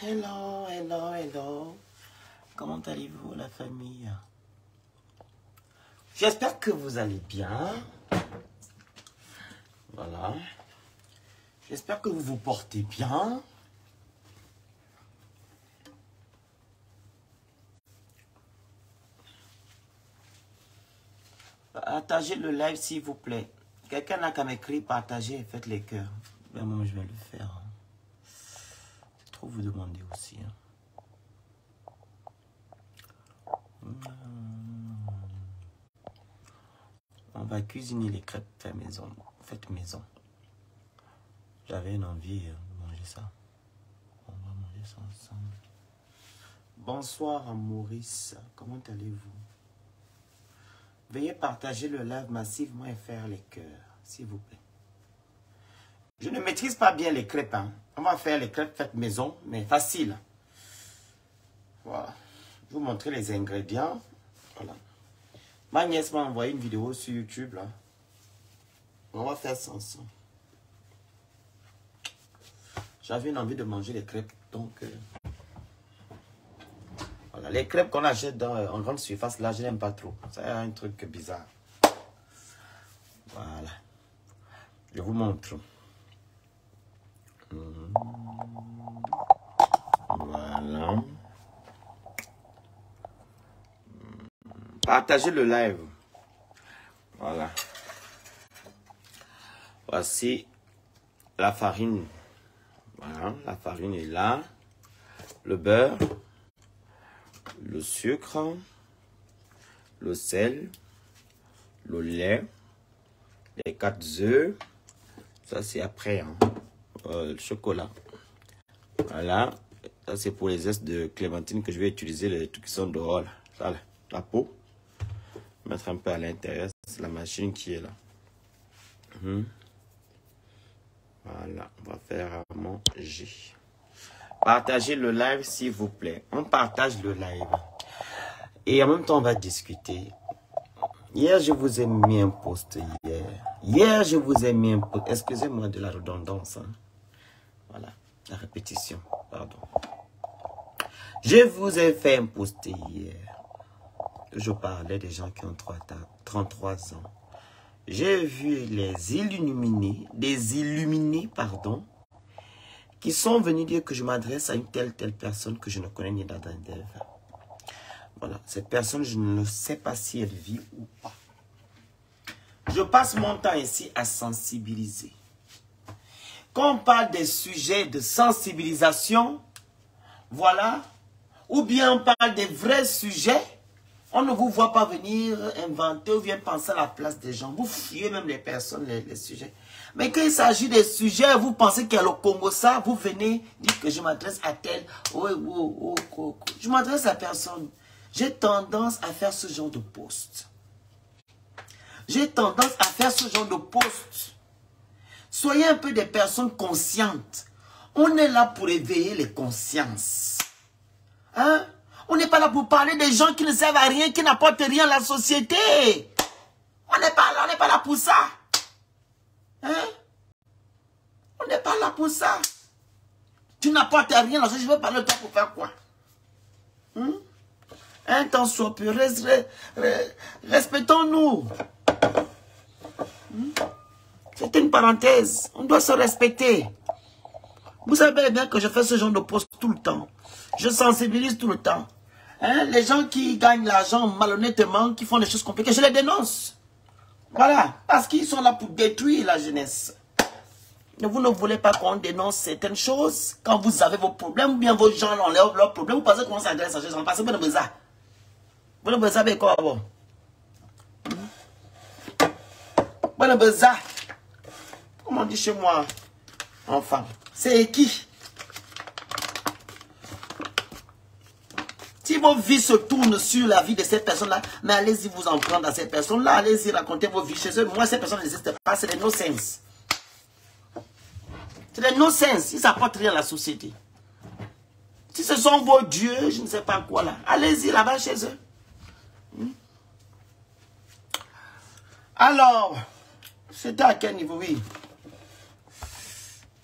Hello, hello, hello. Comment allez-vous, la famille? J'espère que vous allez bien. Voilà. J'espère que vous vous portez bien. Partagez le live, s'il vous plaît. Quelqu'un n'a qu'à m'écrire, partagez et faites les cœurs. Ben, moi, je vais le faire. Trop vous demander aussi. On va cuisiner les crêpes fait maison. Faites maison. J'avais une envie de manger ça. On va manger ça ensemble. Bonsoir à Maurice. Comment allez-vous? Veuillez partager le live massivement et faire les cœurs, s'il vous plaît. Je ne maîtrise pas bien les crêpes. On va faire les crêpes faites maison, mais facile. Voilà. Je vais vous montrer les ingrédients. Voilà. Ma nièce m'a envoyé une vidéo sur YouTube. Là. On va faire ça ensemble. J'avais une envie de manger les crêpes. Donc, voilà. Les crêpes qu'on achète en grande surface, là, je n'aime pas trop. C'est un truc bizarre. Voilà. Je vous montre. Voilà. Partagez le live. Voilà. Voici la farine. Voilà, la farine est là. Le beurre. Le sucre. Le sel. Le lait. Les 4 œufs. Ça, c'est après. Hein. Le chocolat. Voilà. Ça, c'est pour les zestes de clémentine que je vais utiliser. Les trucs qui sont dehors. Là. Ça, là, la peau. Mettre un peu à l'intérieur. C'est la machine qui est là. Voilà. On va faire à manger. Partagez le live, s'il vous plaît. On partage le live. Et en même temps, on va discuter. Hier, je vous ai mis un post. Hier, je vous ai mis un post. Excusez-moi de la redondance. Hein. Voilà. La répétition. Pardon. Je vous ai fait un post hier. Je parlais des gens qui ont 33 ans. J'ai vu les illuminés, pardon, qui sont venus dire que je m'adresse à une telle personne que je ne connais ni d'Adam ni d'Ève. Voilà, cette personne, je ne sais pas si elle vit ou pas. Je passe mon temps ici à sensibiliser. Quand on parle des sujets de sensibilisation, voilà, ou bien on parle des vrais sujets, on ne vous voit pas venir inventer ou bien penser à la place des gens. Vous fuyez même les personnes, les sujets. Mais quand il s'agit des sujets, vous pensez qu'il y a le Congo, ça, vous venez dire que je m'adresse à tel. Je m'adresse à personne. J'ai tendance à faire ce genre de post. J'ai tendance à faire ce genre de post. Soyez un peu des personnes conscientes. On est là pour éveiller les consciences. Hein? On n'est pas là pour parler des gens qui ne servent à rien, qui n'apportent rien à la société. On n'est pas là pour ça. Hein? On n'est pas là pour ça. Tu n'apportes rien à la société, je veux parler de toi pour faire quoi? Un temps soit peu, respectons-nous. C'est une parenthèse. On doit se respecter. Vous savez bien que je fais ce genre de poste tout le temps. Je sensibilise tout le temps. Hein? Les gens qui gagnent l'argent malhonnêtement, qui font des choses compliquées, je les dénonce. Voilà. Parce qu'ils sont là pour détruire la jeunesse. Vous ne voulez pas qu'on dénonce certaines choses quand vous avez vos problèmes ou bien vos gens ont leurs problèmes. Vous pensez qu'on s'adresse à ces gens. Parce que vous ne pouvez pas. Vous ne pouvez pas quoi avant. Vous ne pouvez pas. Comment on dit chez moi, enfant? C'est qui? Si vos vies se tournent sur la vie de ces personnes-là, mais allez-y vous en prendre à ces personnes-là, allez-y raconter vos vies chez eux. Moi, ces personnes n'existent pas, c'est des no-sense. C'est des no-sense, ils n'apportent rien à la société. Si ce sont vos dieux, je ne sais pas quoi là, allez-y là-bas chez eux. Alors, c'était à quel niveau? Oui.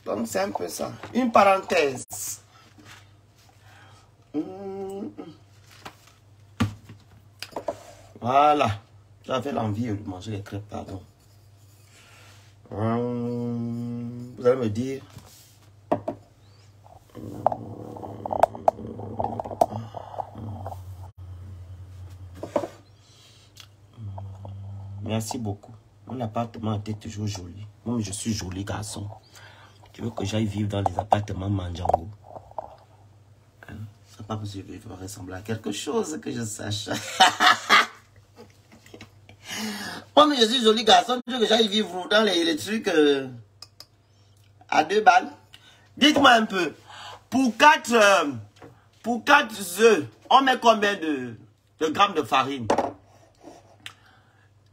Donc c'est un peu ça. Une parenthèse. Voilà. J'avais l'envie de manger les crêpes, pardon. Vous allez me dire. Merci beaucoup. Mon appartement était toujours joli. Moi, je suis joli garçon. Tu veux que j'aille vivre dans les appartements Manjango? Hein? C'est pas possible que je vais ressembler à quelque chose que je sache. Moi, je suis joli garçon. Tu veux que j'aille vivre dans les trucs à 2 balles? Dites-moi un peu. Pour 4 œufs, on met combien de grammes de farine?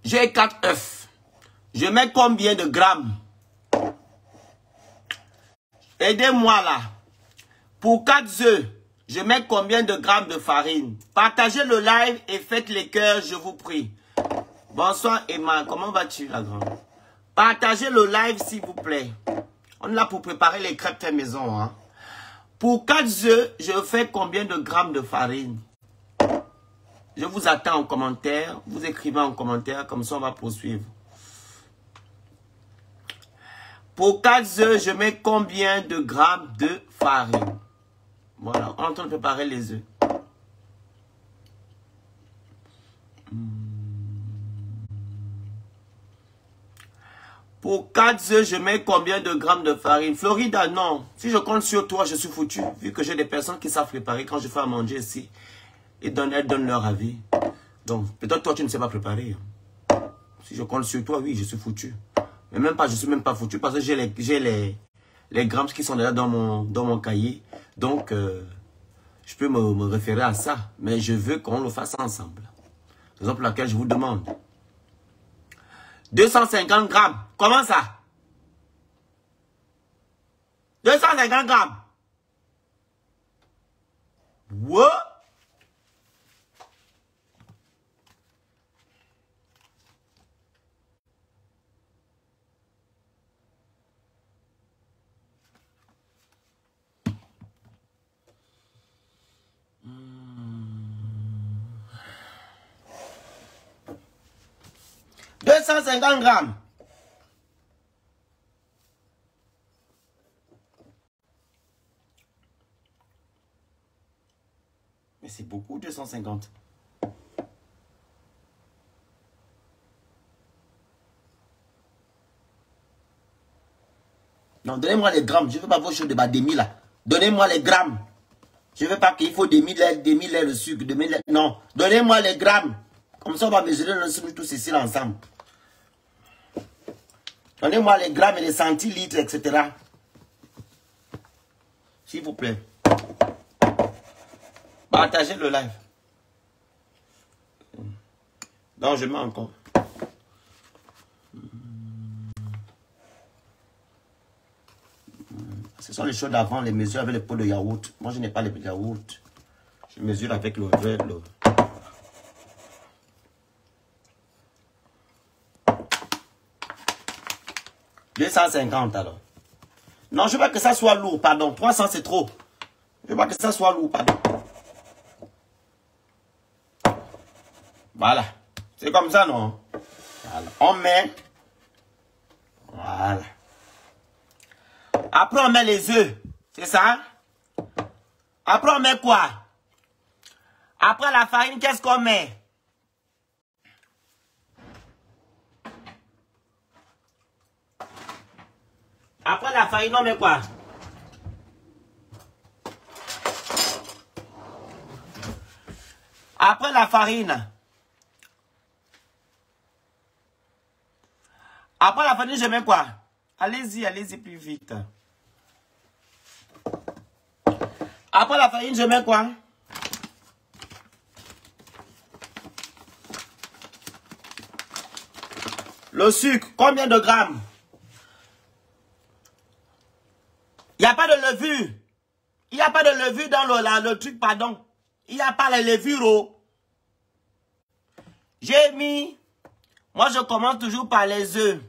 J'ai 4 œufs. Je mets combien de grammes? Aidez-moi là. Pour 4 œufs, je mets combien de grammes de farine? Partagez le live et faites les cœurs, je vous prie. Bonsoir Emma, comment vas-tu la grande? Partagez le live s'il vous plaît. On est là pour préparer les crêpes fait maison. Hein? Pour 4 œufs, je fais combien de grammes de farine? Je vous attends en commentaire. Vous écrivez en commentaire, comme ça on va poursuivre. Pour 4 œufs, je mets combien de grammes de farine? Voilà, on est en train de préparer les œufs. Pour 4 œufs, je mets combien de grammes de farine? Florida, non. Si je compte sur toi, je suis foutu. Vu que j'ai des personnes qui savent préparer quand je fais à manger ici. Elles donnent leur avis. Donc, peut-être toi, tu ne sais pas préparer. Si je compte sur toi, oui, je suis foutu. Mais même pas, je suis même pas foutu parce que j'ai les grammes qui sont déjà dans mon cahier. Donc, je peux me référer à ça. Mais je veux qu'on le fasse ensemble. Raison pour laquelle je vous demande. 250 grammes. Comment ça? 250 grammes. What? Hmm. 250 grammes. Mais c'est beaucoup, 250. Non, donnez-moi les grammes. Je ne veux pas vos choses de demi là. Donnez-moi les grammes. Je ne veux pas qu'il faut demi lait le sucre, demi lait. Non, donnez-moi les grammes. Comme ça, on va mesurer tout ceci ensemble. Donnez-moi les grammes et les centilitres, etc. S'il vous plaît. Partagez le live. Non, je mets encore. Ce sont les choses d'avant, les mesures avec les pots de yaourt. Moi, je n'ai pas les yaourts. Je mesure avec le verre. 250 alors. Non, je veux pas que ça soit lourd, pardon. 300 c'est trop. Je veux pas que ça soit lourd, pardon. Voilà. C'est comme ça, non? Voilà. On met. Voilà. Après, on met les œufs. C'est ça? Après, on met quoi? Après la farine, qu'est-ce qu'on met? Après la farine, on met quoi? Après la farine. Après la farine, je mets quoi? Allez-y plus vite. Après la farine, je mets quoi? Le sucre, combien de grammes? Il n'y a pas de levure. Il n'y a pas de levure dans le truc, pardon. Il n'y a pas les levures. J'ai mis... Moi, je commence toujours par les œufs.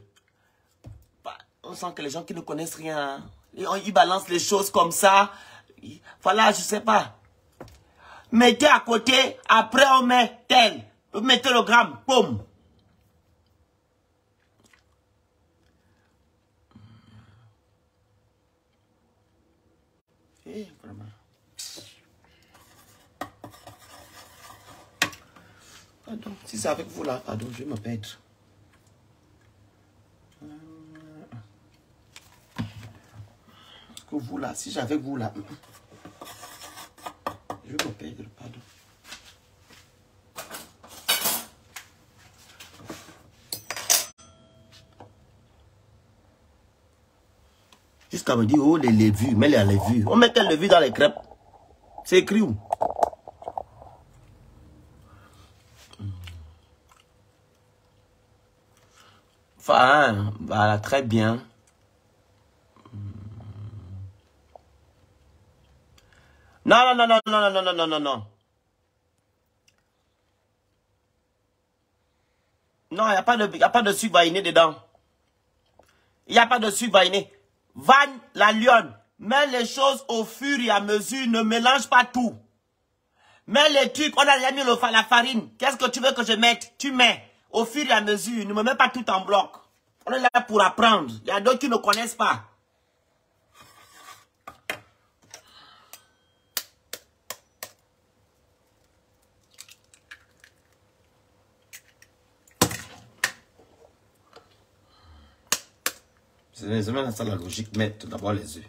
On sent que les gens qui ne connaissent rien, ils balancent les choses comme ça. Voilà, je ne sais pas. Mettez à côté, après on met tel. Vous mettez le gramme, boum. Vraiment. Pardon, si c'est avec vous là, pardon, je vais me perdre. Que vous là, si j'avais vous là, je vais me perdre, pardon. Jusqu'à me dire, oh, les vues, mets les vues. On met quelle levure dans les crêpes? C'est écrit où? Enfin, voilà, très bien. Non, non, non, non, non, non, non, non, non, non. Non, il n'y a pas de sucre vanillé dedans. Il n'y a pas de sucre vanillé. Vanne la lionne. Mets les choses au fur et à mesure. Ne mélange pas tout. Mets les trucs. On a déjà mis la farine. Qu'est-ce que tu veux que je mette? Tu mets au fur et à mesure. Ne me mets pas tout en bloc. On est là pour apprendre. Il y a d'autres qui ne connaissent pas. C'est même ça la logique. Mettre d'abord les œufs.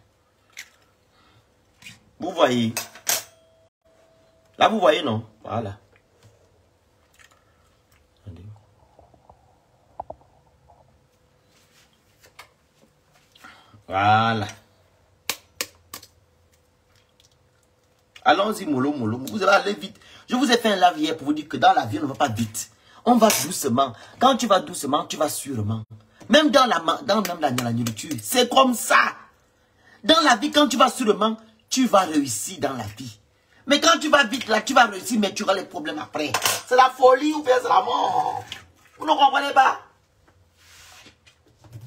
Vous voyez? Là, vous voyez, non? Voilà. Voilà. Allons-y, mollo, mollo. Vous allez aller vite. Je vous ai fait un live hier pour vous dire que dans la vie, on ne va pas vite. On va doucement. Quand tu vas doucement, tu vas sûrement. Même dans la nourriture. C'est comme ça. Dans la vie, quand tu vas sûrement, tu vas réussir dans la vie. Mais quand tu vas vite, là, tu vas réussir, mais tu auras les problèmes après. C'est la folie ou bien c'est la mort. Vous ne comprenez pas?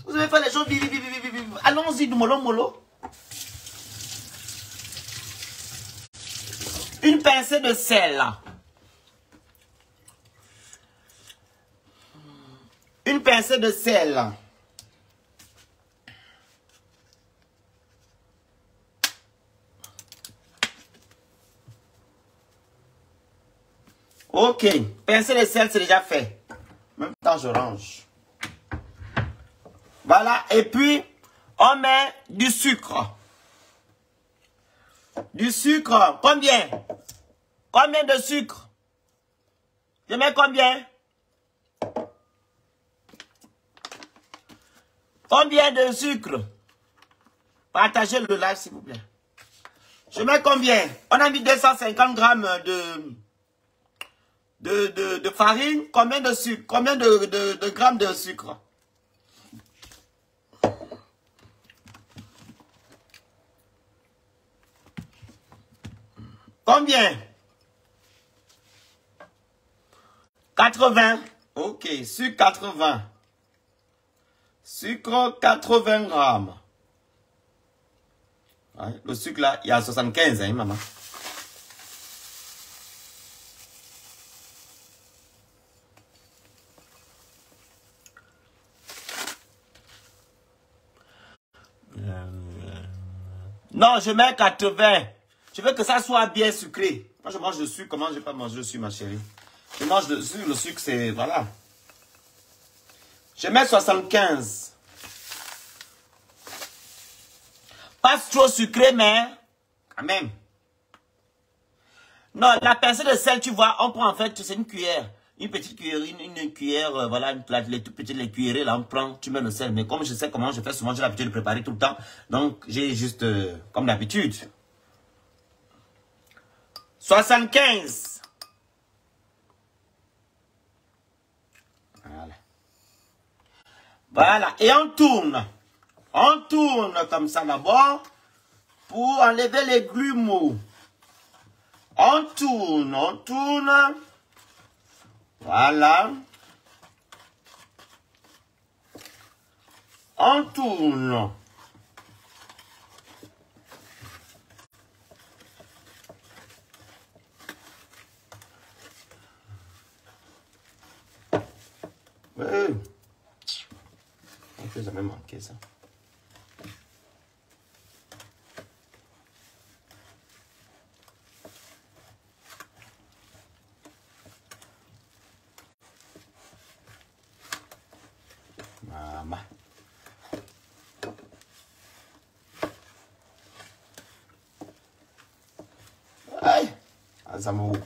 Vous avez fait les choses vite, vite, vite, vite, vite. Allons-y, mollo, mollo. Une pincée de sel. Une pincée de sel. Ok. Pincée de sel, c'est déjà fait. Même temps, je range. Voilà. Et puis, on met du sucre. Du sucre. Combien? Combien de sucre? Je mets combien? Combien de sucre? Partagez le live, s'il vous plaît. Je mets combien? On a mis 250 grammes de farine. Combien de sucre? Combien de grammes de sucre? Combien? 80. Ok, sucre 80. Sucre 80 grammes. Ouais, le sucre là, il y a 75, hein, maman. Non, je mets 80. Je veux que ça soit bien sucré. Moi, je mange le sucre. Comment je ne vais pas manger le sucre, ma chérie? Je mange le sucre. Le sucre, c'est... Voilà. Je mets 75. Pas trop sucré, mais... Quand même. Non, la pincée de sel, tu vois, on prend en fait... C'est une cuillère. Une petite cuillère, une cuillère, voilà, les toutes petites les cuillerées, là, on prend, tu mets le sel. Mais comme je sais comment je fais souvent, j'ai l'habitude de préparer tout le temps. Donc, j'ai juste, comme d'habitude. 75. Voilà. Voilà. Et on tourne. On tourne comme ça d'abord pour enlever les grumeaux. On tourne, on tourne. Voilà. On tourne. Ouais. Ça m'a manqué ça. Maman. Aïe. Azamou.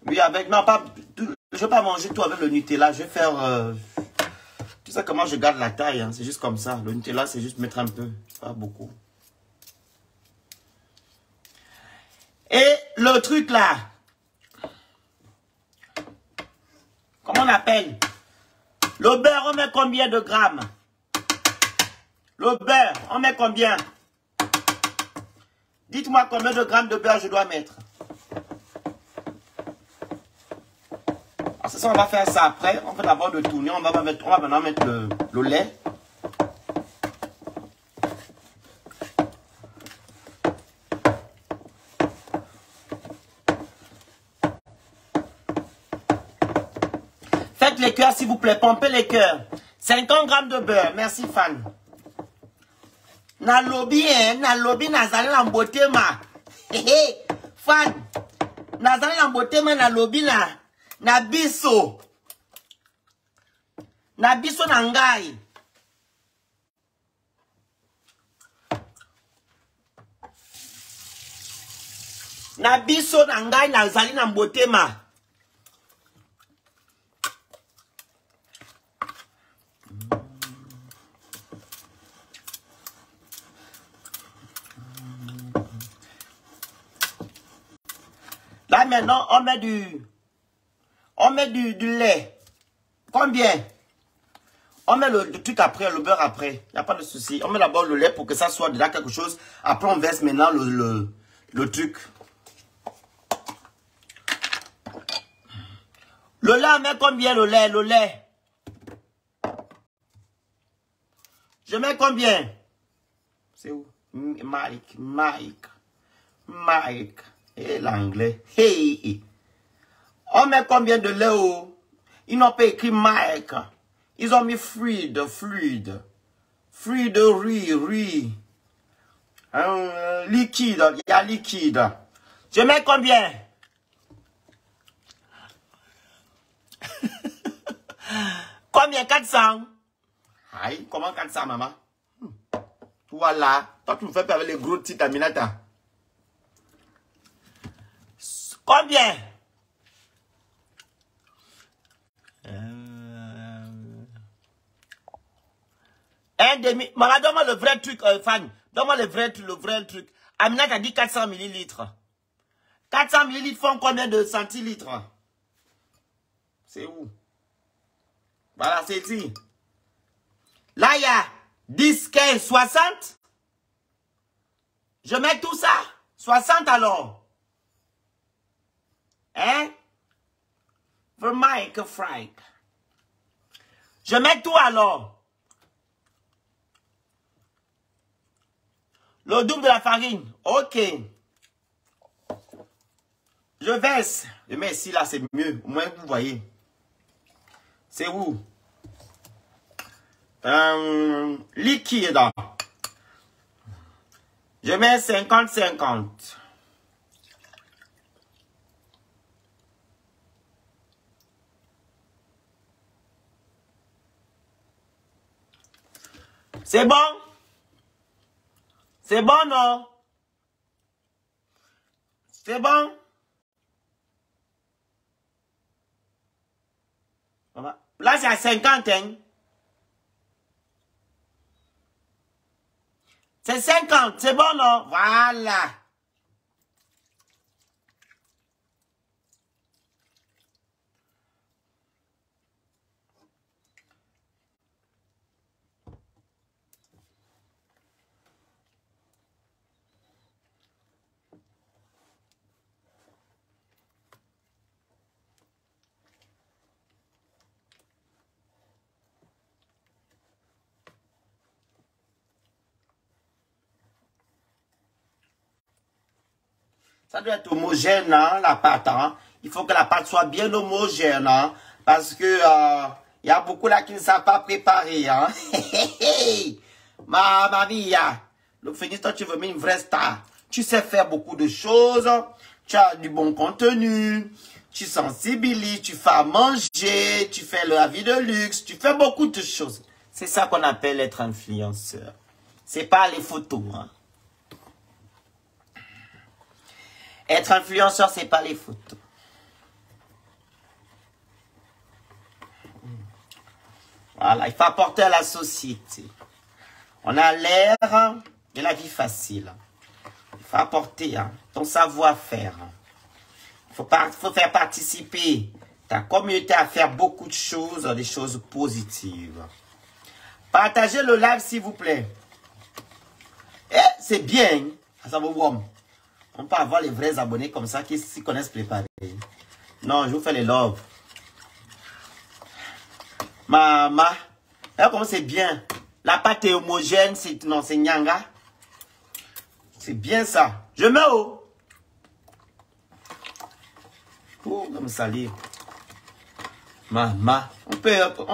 Oui, avec, non, pas, je ne vais pas manger tout avec le Nutella. Je vais faire, tu sais comment je garde la taille, hein, c'est juste comme ça. Le Nutella, c'est juste mettre un peu, pas beaucoup. Et le truc là, comment on appelle? Le beurre, on met combien de grammes? Le beurre, on met combien? Dites-moi combien de grammes de beurre je dois mettre. C'est ça, on va faire ça après. On va d'abord le tourner. On va maintenant mettre le lait. Faites les cœurs, s'il vous plaît. Pompez les cœurs. 50 grammes de beurre. Merci, Fan. Na lobby, hein. Na lobby, nazali la beauté, ma. Fan. Nazali la beauté, ma, na lobby, na. Na biso. Na biso na ngai. Na biso na ngai nazali na mbotema. Là maintenant on met du lait. Combien? On met le truc après, le beurre après. Il n'y a pas de souci. On met d'abord le lait pour que ça soit déjà quelque chose. Après on verse maintenant le truc. Le lait, on met combien le lait? Le lait. Je mets combien? C'est où? Mike. Et l'anglais. Hey. On met combien de lait? Oh? Ils n'ont pas écrit Mike. Ils ont mis fluide. Fluide, riz. Liquide. Il y a liquide. Je mets combien? Combien? 400? Aïe, comment 400, maman? Voilà. Toi, tu me fais peur avec les gros titres Aminata. Combien? Un demi. Maman, donne-moi le vrai truc, Fan. Donne-moi le vrai truc. Aminata a dit 400 millilitres. 400 millilitres font combien de centilitres? C'est où? Voilà, c'est ici. Là, il y a 10, 15, 60. Je mets tout ça. 60 alors. Hein? Vermike Frank. Je mets tout alors. Le double de la farine. Ok. Je verse. Je mets ici, là, c'est mieux. Au moins, vous voyez. C'est où? Liquide. Je mets 50-50. C'est bon? C'est bon, non? C'est bon? Là, c'est à 50, hein? C'est 50, c'est bon, non? Voilà. Ça doit être homogène, hein, la pâte. Hein. Il faut que la pâte soit bien homogène. Hein, parce que y a beaucoup là qui ne savent pas préparer. Hein. Mamma mia. Le Phénix, toi, tu veux mettre une vraie star. Tu sais faire beaucoup de choses. Tu as du bon contenu. Tu sensibilises. Tu fais à manger. Tu fais la vie de luxe. Tu fais beaucoup de choses. C'est ça qu'on appelle être influenceur. C'est pas les photos. Hein. Être influenceur, c'est pas les photos. Voilà, il faut apporter à la société. On a l'air de la vie facile. Il faut apporter hein, ton savoir-faire. Il faut faire participer ta communauté à faire beaucoup de choses, des choses positives. Partagez le live, s'il vous plaît. Eh, c'est bien. Ça va voir. On peut avoir les vrais abonnés comme ça qui s'y connaissent préparer. Non, je vous fais les love. Maman, là comme c'est bien. La pâte est homogène, c'est non, c'est nyanga. C'est bien ça. Je mets haut. Oh, comme ça livre. Maman, on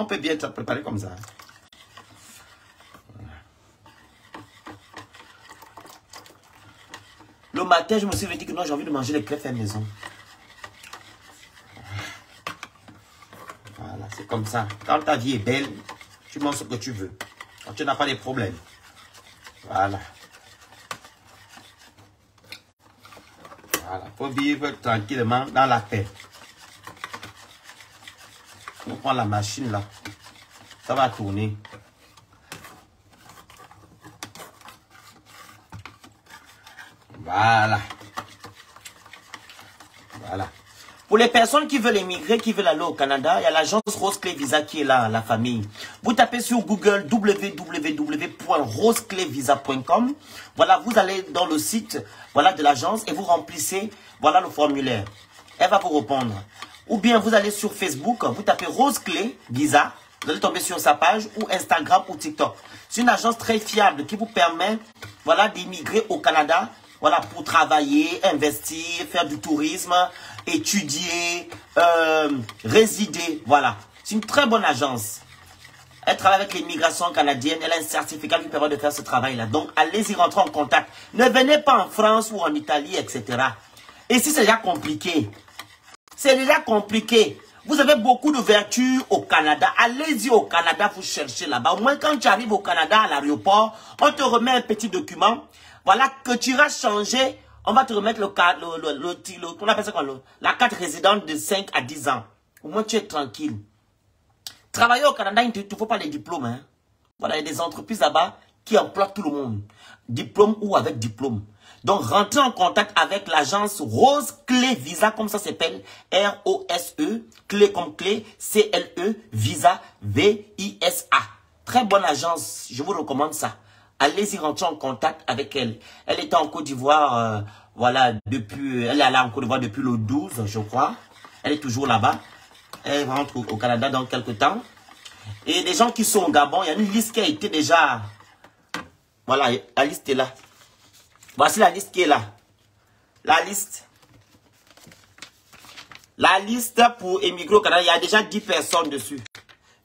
peut bien te préparer comme ça. Le matin, je me suis dit que non, j'ai envie de manger les crêpes fait maison. Voilà, c'est comme ça. Quand ta vie est belle, tu manges ce que tu veux. Quand tu n'as pas de problèmes. Voilà. Voilà. Il faut vivre tranquillement dans la paix. On prend la machine là. Ça va tourner. Voilà. Voilà. Pour les personnes qui veulent émigrer, qui veulent aller au Canada, il y a l'agence Roseclé Visa qui est là, la famille. Vous tapez sur Google www.roseclévisa.com. Voilà, vous allez dans le site voilà, de l'agence et vous remplissez voilà, le formulaire. Elle va vous répondre. Ou bien vous allez sur Facebook, vous tapez Roseclé Visa. Vous allez tomber sur sa page ou Instagram ou TikTok. C'est une agence très fiable qui vous permet voilà, d'immigrer au Canada. Voilà, pour travailler, investir, faire du tourisme, étudier, résider. Voilà. C'est une très bonne agence. Elle travaille avec l'immigration canadienne. Elle a un certificat qui lui permet de faire ce travail-là. Donc, allez-y rentrer en contact. Ne venez pas en France ou en Italie, etc. Et si c'est déjà compliqué, c'est déjà compliqué. Vous avez beaucoup de vertus au Canada. Allez-y au Canada, vous cherchez là-bas. Au moins, quand tu arrives au Canada, à l'aéroport, on te remet un petit document. Voilà, que tu iras changer, on va te remettre on appelle ça quoi, la carte résidente de 5 à 10 ans. Au moins, tu es tranquille. Travailler au Canada, il ne te faut pas les diplômes. Hein. Voilà, il y a des entreprises là-bas qui emploient tout le monde. Diplôme ou avec diplôme. Donc, rentrez en contact avec l'agence Roseclé Visa, comme ça s'appelle, R-O-S-E, clé comme clé, C-L-E, Visa, V-I-S-A. Très bonne agence, je vous recommande ça. Allez-y rentrer en contact avec elle. Elle était en Côte d'Ivoire, voilà, depuis, elle est allée en Côte d'Ivoire depuis le 12, je crois. Elle est toujours là-bas. Elle rentre au Canada dans quelques temps. Et des gens qui sont au Gabon, il y a une liste qui a été déjà, voilà, la liste est là. Voici la liste qui est là. La liste. La liste pour émigrer au Canada, il y a déjà 10 personnes dessus.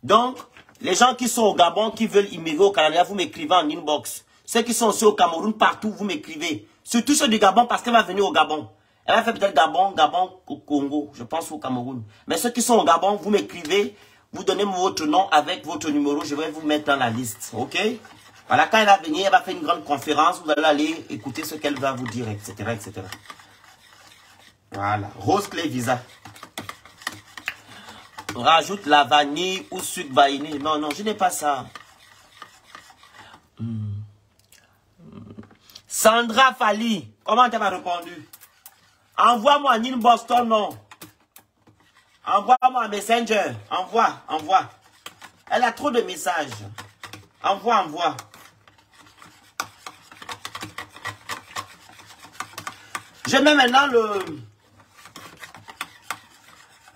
Donc, les gens qui sont au Gabon, qui veulent immigrer au Canada, vous m'écrivez en inbox. Ceux qui sont aussi au Cameroun, partout, vous m'écrivez. Surtout ceux du Gabon, parce qu'elle va venir au Gabon. Elle va faire peut-être Gabon, Congo, je pense au Cameroun. Mais ceux qui sont au Gabon, vous m'écrivez, vous donnez votre nom avec votre numéro, je vais vous mettre dans la liste, ok? Voilà, quand elle va venir, elle va faire une grande conférence, vous allez aller écouter ce qu'elle va vous dire, etc., etc. Voilà, Roseclé Visa. Rajoute la vanille ou sucre vanille. Non, non, je n'ai pas ça. Sandra Fali, comment tu m'as répondu? Envoie-moi un inbox ton nom. Envoie-moi un messenger. Envoie. Elle a trop de messages. Envoie. Je mets maintenant le...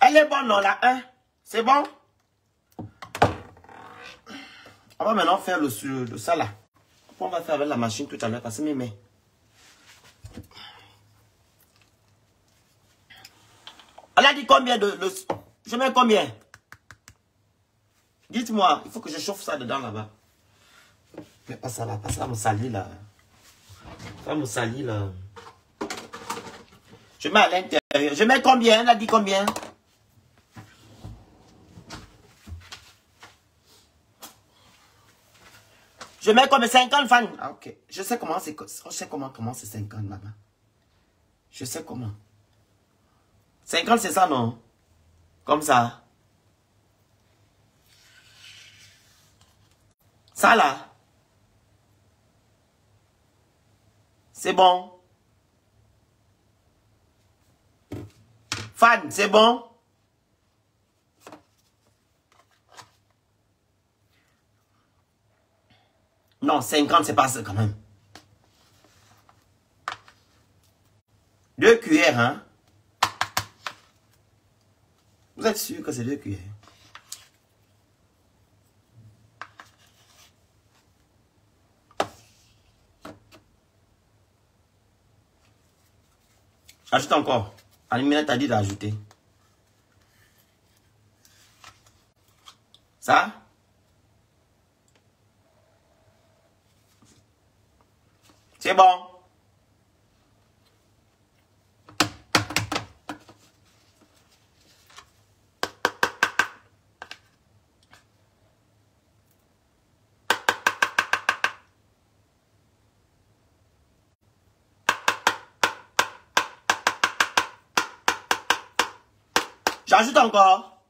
Elle est bonne, non, la 1. C'est bon? On va maintenant faire le ça là. On va faire avec la machine tout à l'heure parce que mes mains. a dit combien je mets combien? Dites-moi, il faut que je chauffe ça dedans là-bas. Mais pas ça là, pas ça me salit là. Ça me salit là. Je mets à l'intérieur. Je mets combien? Elle a dit combien? Je mets comme 50 fans. Ah, ok. Je sais comment c'est. Je sais comment c'est 50, maman. Je sais comment. 50, c'est ça, non? Comme ça. Ça, là. C'est bon. Fan, c'est bon? Non, 50, c'est pas ça quand même. 2 cuillères, hein? Vous êtes sûr que c'est 2 cuillères? Ajoute encore. Alimina t'a dit d'ajouter. Ça? C'est bon. J'ajoute encore.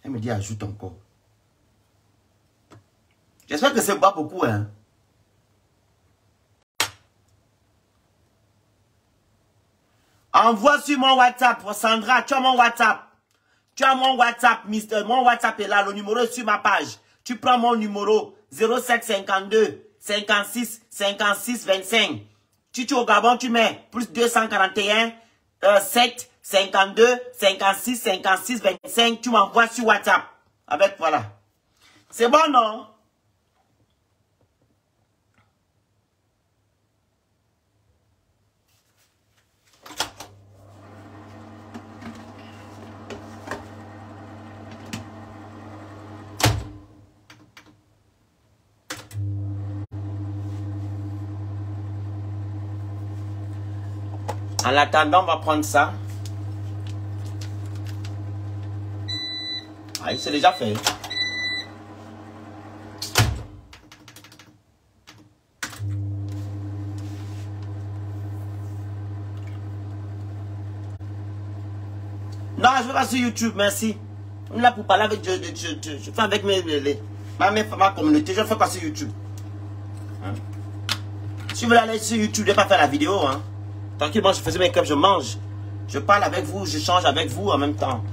Elle me dit ajoute encore. J'espère que c'est pas beaucoup, hein. Envoie sur mon WhatsApp, Sandra, tu as mon WhatsApp. Tu as mon WhatsApp, Mister. Mon WhatsApp est là, le numéro est sur ma page. Tu prends mon numéro 0752 56 56 25. Tu es au Gabon, tu mets plus 241 7 52 56 56 25. Tu m'envoies sur WhatsApp. Avec voilà. C'est bon, non? En attendant, on va prendre ça. Ah, il s'est déjà fait. Non, je vais pas sur YouTube, merci. On est là pour parler avec je fais avec ma communauté, je ne fais pas sur YouTube. Hein? Si vous voulez aller sur YouTube, je ne vais pas faire la vidéo. Hein? Tranquillement, je faisais mes crêpes, je mange. Je parle avec vous, je change avec vous en même temps.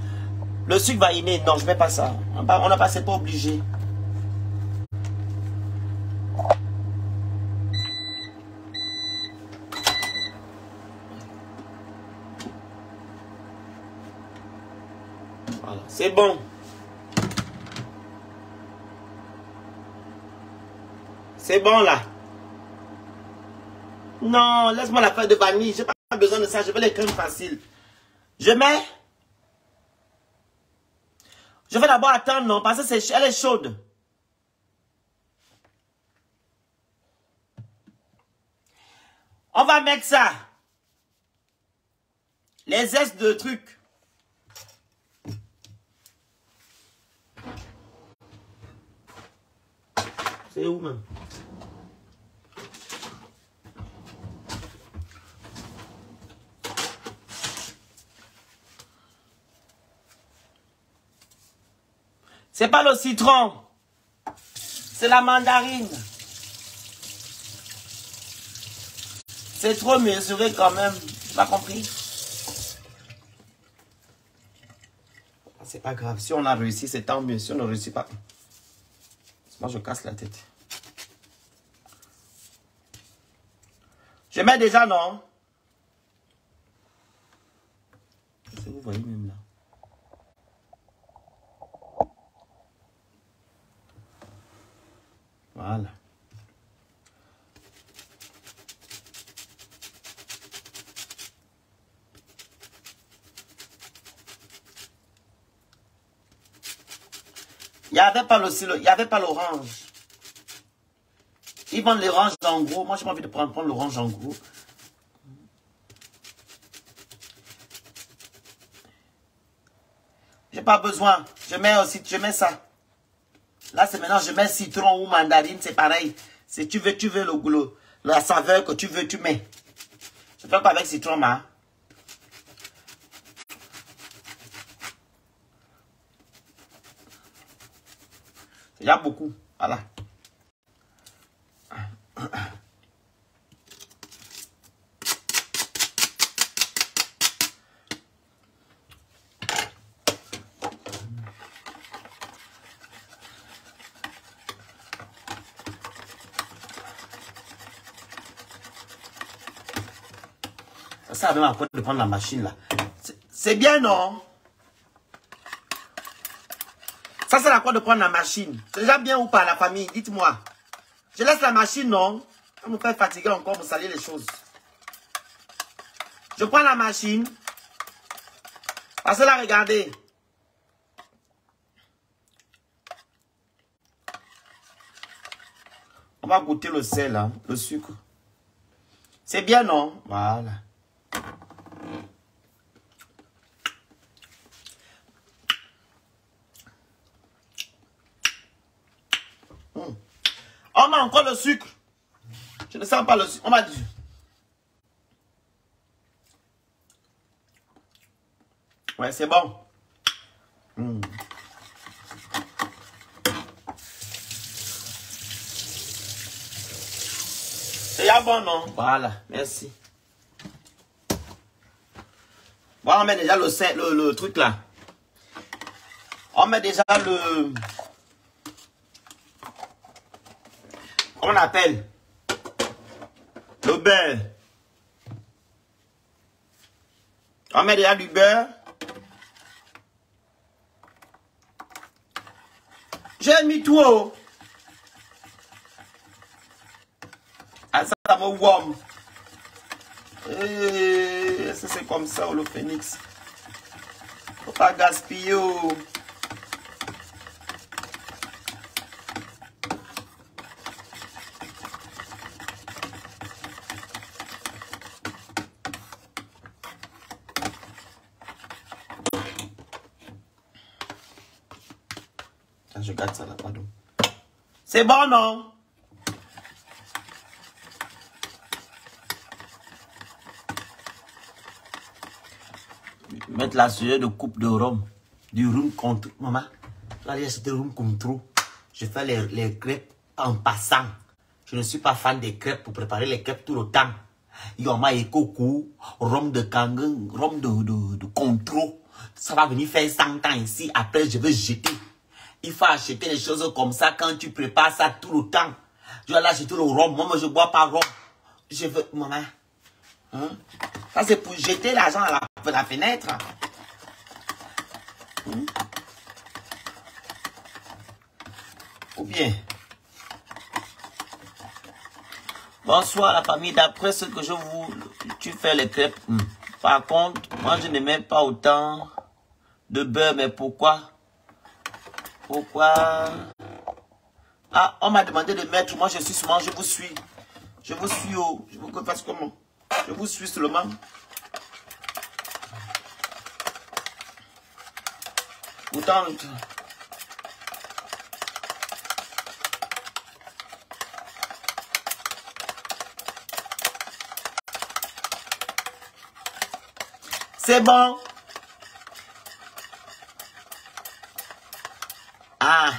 Le sucre va inné, non, je ne mets pas ça. On n'a pas, c'est pas obligé. Voilà, c'est bon. C'est bon là. Non, laisse-moi la feuille de vanille. Je n'ai pas besoin de ça. Je veux les crèmes faciles. Je mets. Je vais d'abord attendre, non, parce que elle est chaude. On va mettre ça. Les zestes de trucs. C'est où même? C'est pas le citron. C'est la mandarine. C'est trop mesuré quand même. Tu n'as pas compris? C'est pas grave. Si on a réussi, c'est tant mieux. Si on ne réussit pas, moi je casse la tête. Je mets déjà, non? Vous voyez même là. Voilà. Il n'y avait pas l'orange. Ils vendent l'orange en gros. Moi, j'ai pas envie de prendre l'orange en gros. J'ai pas besoin. Je mets aussi, je mets ça. Là, c'est maintenant, je mets citron ou mandarine, c'est pareil. Si tu veux la saveur que tu veux, tu mets. Je fais pas avec citron, ma. Il y a beaucoup. Voilà. Ça même à quoi de prendre la machine là. C'est bien, non? Ça c'est à quoi de prendre la machine. C'est déjà bien ou pas la famille? Dites-moi. Je laisse la machine, non? Ça me fait fatiguer encore, me salir les choses. Je prends la machine. Parce que là, regardez. On va goûter le sel, hein, le sucre. C'est bien, non? Voilà. On a encore le sucre. Je ne sens pas le sucre. On m'a dit. Ouais, c'est bon. C'est ya bon, non? Voilà, merci. Bon, on met déjà le truc là. On met déjà le... Comment on appelle? Le beurre. On met déjà du beurre. J'ai mis tout. Ah, ça me warm. C'est comme ça, le phénix. Faut pas gaspiller. Je garde ça là, pardon. C'est bon, non? Mettre la sueur de coupe de rhum. Du rhum contre... Maman, là, j'ai acheté le rhum contre. Je fais les crêpes en passant. Je ne suis pas fan des crêpes pour préparer les crêpes tout le temps. Il y a ma coco, rhum de kangen, rhum de contro. Ça va venir faire 100 ans ici. Après, je vais jeter. Il faut acheter des choses comme ça quand tu prépares ça tout le temps. Je vais aller acheter le rhum. Moi, je ne bois pas rhum. Je veux... Maman. Hein? Ça, c'est pour jeter l'argent à la fenêtre. Ou bien... Bonsoir la famille. D'après ce que je vous... Tu fais les crêpes. Par contre, moi, je ne mets pas autant de beurre. Mais pourquoi? Pourquoi? Ah, on m'a demandé de mettre. Moi, je suis seulement, je vous suis. Je vous suis. Oh. Je veux que je fasse comment? Je vous suis seulement. Pourtant, c'est bon. Ah,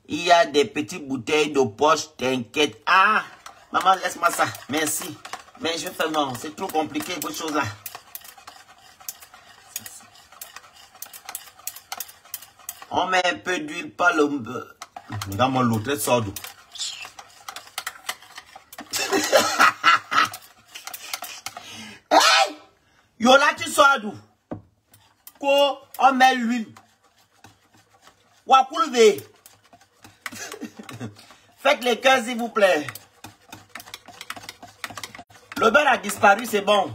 il y a des petites bouteilles de poche, t'inquiète. Ah, maman, laisse-moi ça. Merci. Mais je fais non, c'est trop compliqué, cette chose-là. On met un peu d'huile, pas le... Regarde-moi l'autre, sort d'où. Hey! Yola, tu sors d'où? Quoi? On met l'huile. Wakoulve. Faites les cœurs, s'il vous plaît. Le beurre a disparu, c'est bon.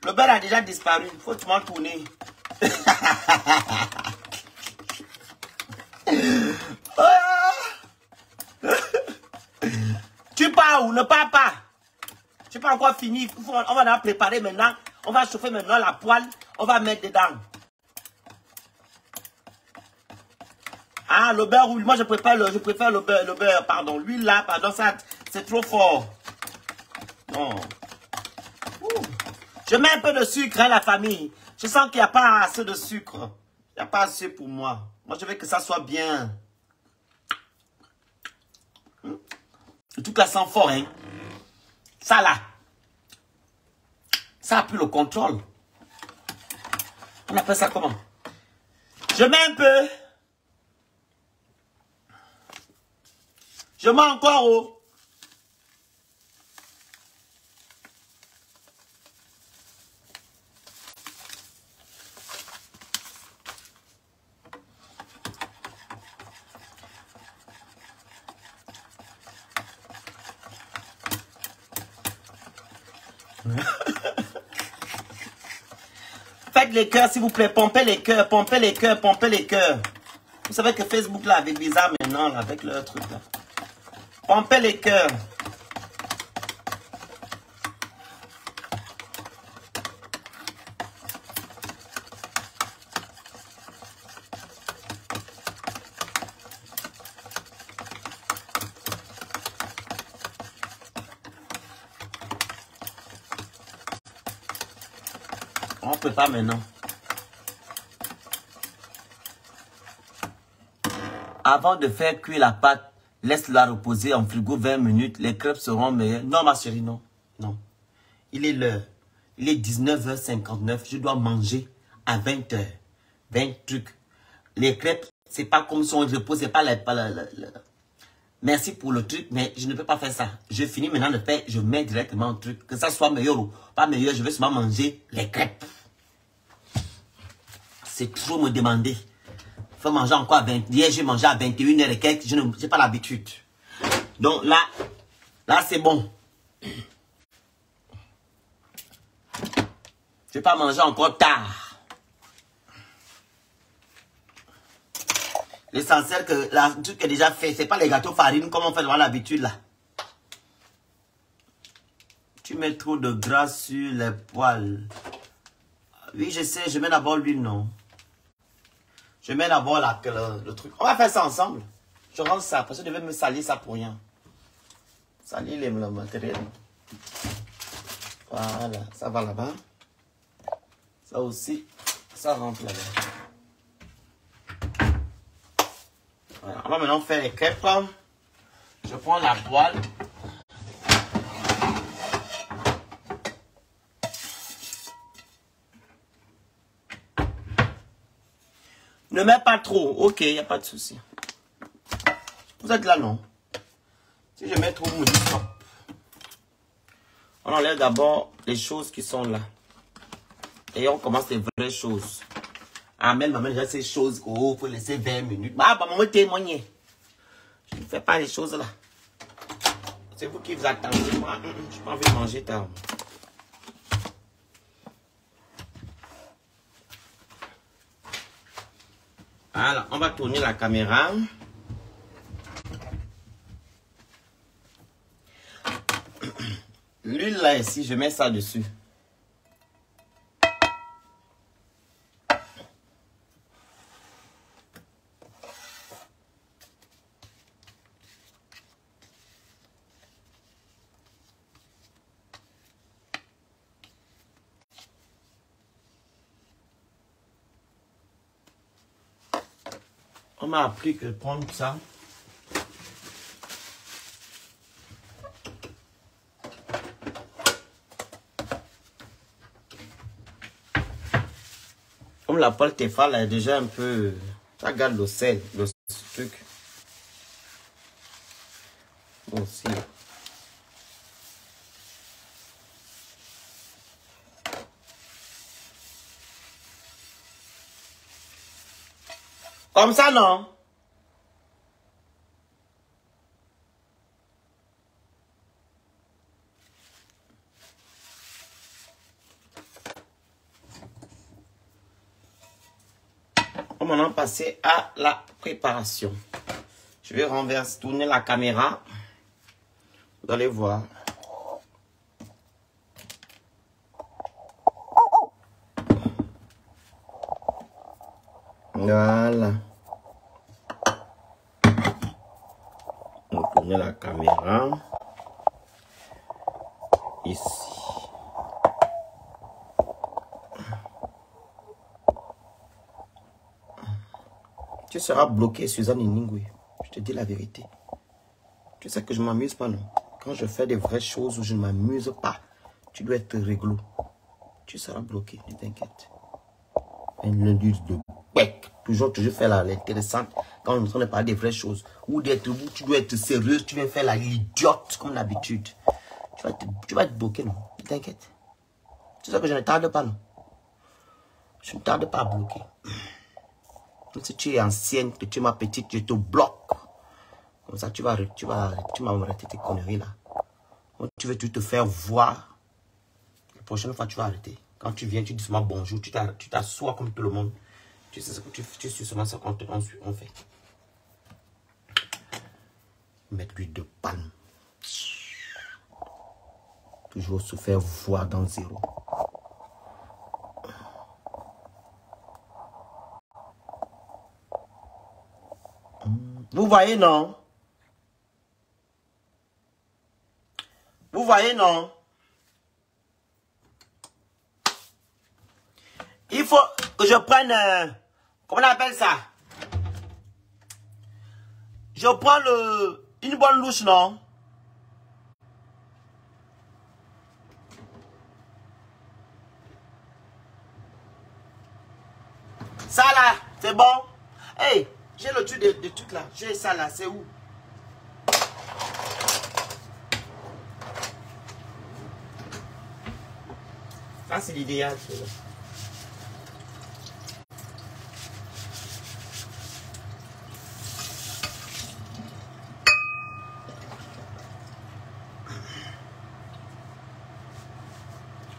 Le beurre a déjà disparu. Faut que tu m'en tourner. où? Ne pars pas. Je n'ai pas encore fini. On va la préparer maintenant. On va chauffer maintenant la poêle. On va mettre dedans. Ah, le beurre, oui. Moi, je préfère le beurre, pardon. L'huile là, pardon, ça, c'est trop fort. Non. Ouh. Je mets un peu de sucre, hein, la famille. Je sens qu'il n'y a pas assez de sucre. Il n'y a pas assez pour moi. Moi, je veux que ça soit bien. Le truc là sent fort, hein. Ça là. Ça a plus le contrôle. On appelle ça comment? Je mets un peu. Je mets encore haut. Faites les cœurs, s'il vous plaît. Pompez les cœurs, pompez les cœurs, pompez les cœurs. Vous savez que Facebook, là, avec bizarre maintenant, là, avec leur truc, là. Pompez les cœurs. On ne peut pas maintenant. Avant de faire cuire la pâte, laisse-la reposer en frigo 20 minutes. Les crêpes seront meilleures. Non, ma chérie, non. Non. Il est l'heure. Il est 19h59. Je dois manger à 20h. 20 trucs. Les crêpes, c'est pas comme si on repose. C'est pas Merci pour le truc, mais je ne peux pas faire ça. Je finis maintenant de faire. Je mets directement un truc. Que ça soit meilleur ou pas meilleur, je vais seulement manger les crêpes. C'est trop me demander. Il faut manger encore à 20. Hier, j'ai mangé à 21h et quelques. Je n'ai pas l'habitude. Donc là c'est bon. Je ne vais pas manger encore tard. L'essentiel que le truc est déjà fait. Ce n'est pas les gâteaux farine comme on fait dans l'habitude là. Tu mets trop de gras sur les poils. Oui, je sais. Je mets d'abord l'huile, non. Je mets d'abord le truc. On va faire ça ensemble. Je range ça parce que je devais me salir ça pour rien. Salir le matériel. Voilà, ça va là-bas. Ça aussi, ça rentre là-bas. Voilà, on va maintenant faire les crêpes. Je prends la poêle. Ne mets pas trop. Ok, il n'y a pas de souci. Vous êtes là, non? Si je mets trop, vous me dites stop. On enlève d'abord les choses qui sont là. Et on commence les vraies choses. Ah, même maman, déjà ces choses, oh, il faut laisser 20 minutes. Ah, bah, maman, témoigner. Je ne fais pas les choses là. C'est vous qui vous attendez. Moi, je n'ai pas envie de manger tard. Voilà, on va tourner la caméra. L'huile là ici, je mets ça dessus. On m'a appris que prendre ça. Comme la pâte Tefal est déjà un peu... Ça garde le sel, le truc. Bon, aussi. Comme ça, non? On va maintenant passer à la préparation. Je vais renverser, tourner la caméra Vous allez voir. Voilà. On tourne la caméra. Ici. Tu seras bloqué, Suzanne Ningui. Je te dis la vérité. Tu sais que je ne m'amuse pas, non? Quand je fais des vraies choses où je ne m'amuse pas, tu dois être réglo. Tu seras bloqué, ne t'inquiète. Un lundi de bec. Toujours faire l'intéressante quand on est en train de parler des vraies choses. Ou d'être où tu dois être sérieuse, tu viens faire l'idiote comme d'habitude. Tu vas être bloqué, non? Ne t'inquiète. Tu sais que je ne tarde pas, non? Je ne tarde pas à bloquer. Si tu es ancienne, que tu es ma petite, je te bloque. Comme ça, tu vas arrêter tes conneries là. Quand tu veux te faire voir, la prochaine fois, tu vas arrêter. Quand tu viens, tu dis seulement bonjour, tu t'assois comme tout le monde. Tu sais ce que tu sais seulement ce qu'on fait. Mettre l'huile de palme. Toujours se faire voir dans zéro. Vous voyez, non? Vous voyez, non? Il faut que je prenne... comment on appelle ça? Je prends une bonne louche, non? Ça là, c'est bon? Hey, j'ai le truc de trucs là. J'ai ça là, c'est où? Ça, c'est l'idéal.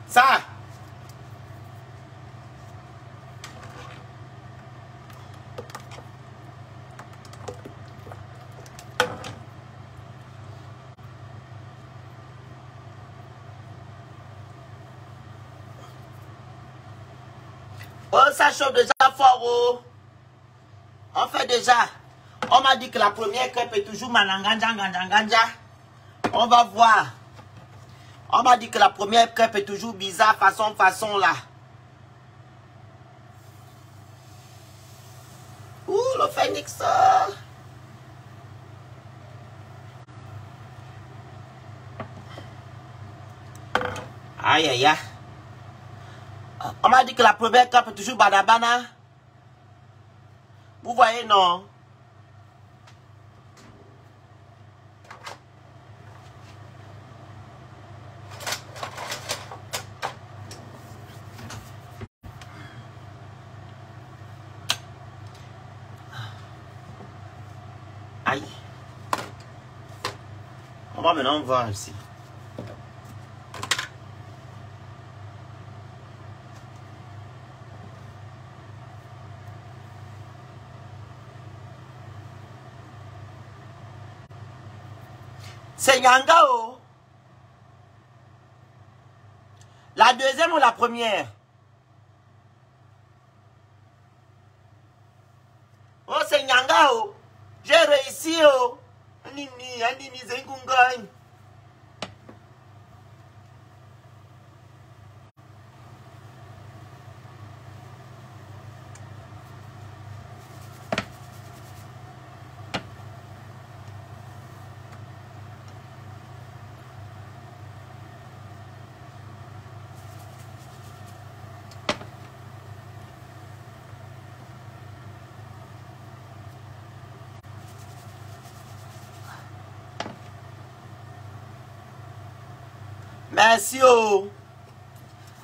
Ça. Oh, ça chauffe déjà fort, oh. On fait déjà. On m'a dit que la première crêpe est toujours malanganja. On va voir. On m'a dit que la première crêpe est toujours bizarre, façon là. Ouh, le phénix. Aïe, aïe, aïe. On m'a dit que la première crêpe est toujours badabana. Vous voyez, non? Aïe. On va maintenant voir ici. C'est Nyangao. La deuxième ou la première? Oh, c'est Nyangao. J'ai réussi, oh. Anini, Zengungan. Merci, oh.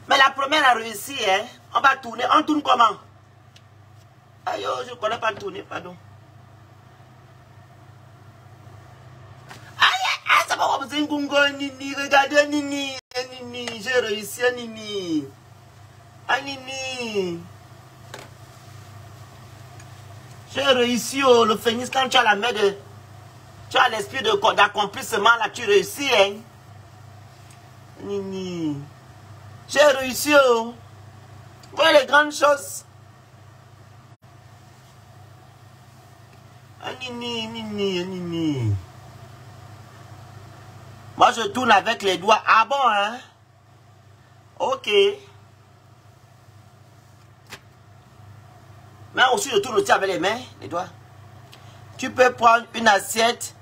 Mais la première a réussi, hein. On va tourner. On tourne comment? Aïe, oh, je ne connais pas tourner, pardon. Aïe, ça va vous dire Nini. Regardez, Nini. Nini, j'ai réussi, Nini. Ah, Nini. J'ai réussi, oh, le phénix, quand tu as la main de... Tu as l'esprit d'accomplissement, là, tu réussis, hein. Nini. J'ai réussi, oh. Vous voyez les grandes choses. Ah, Nini. Moi, je tourne avec les doigts. Ah bon, hein? Ok. Mais aussi, je tourne aussi avec les mains, les doigts. Tu peux prendre une assiette.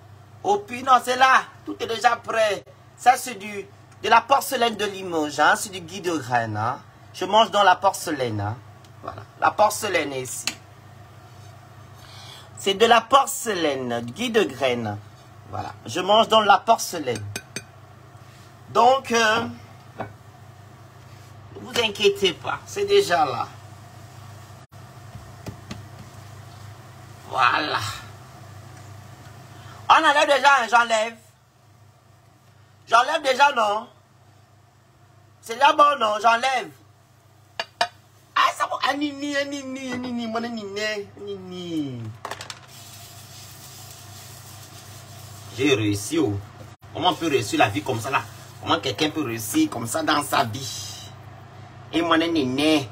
Au puis, non, c'est là. Tout est déjà prêt. Ça, c'est de la porcelaine de Limoges. Hein? C'est du Guy de graines. Hein? Je mange dans la porcelaine. Hein? Voilà. La porcelaine est ici. C'est de la porcelaine, Guy de graines. Voilà. Je mange dans la porcelaine. Donc, ne vous inquiétez pas. C'est déjà là. Voilà. On enlève déjà, hein, j'enlève. J'enlève déjà, non? C'est déjà bon, non? J'enlève. Ah, ça va. Ah, nini, mon nini. J'ai réussi, oh. Comment on peut réussir la vie comme ça, là? Comment quelqu'un peut réussir comme ça dans sa vie? Et mon nini.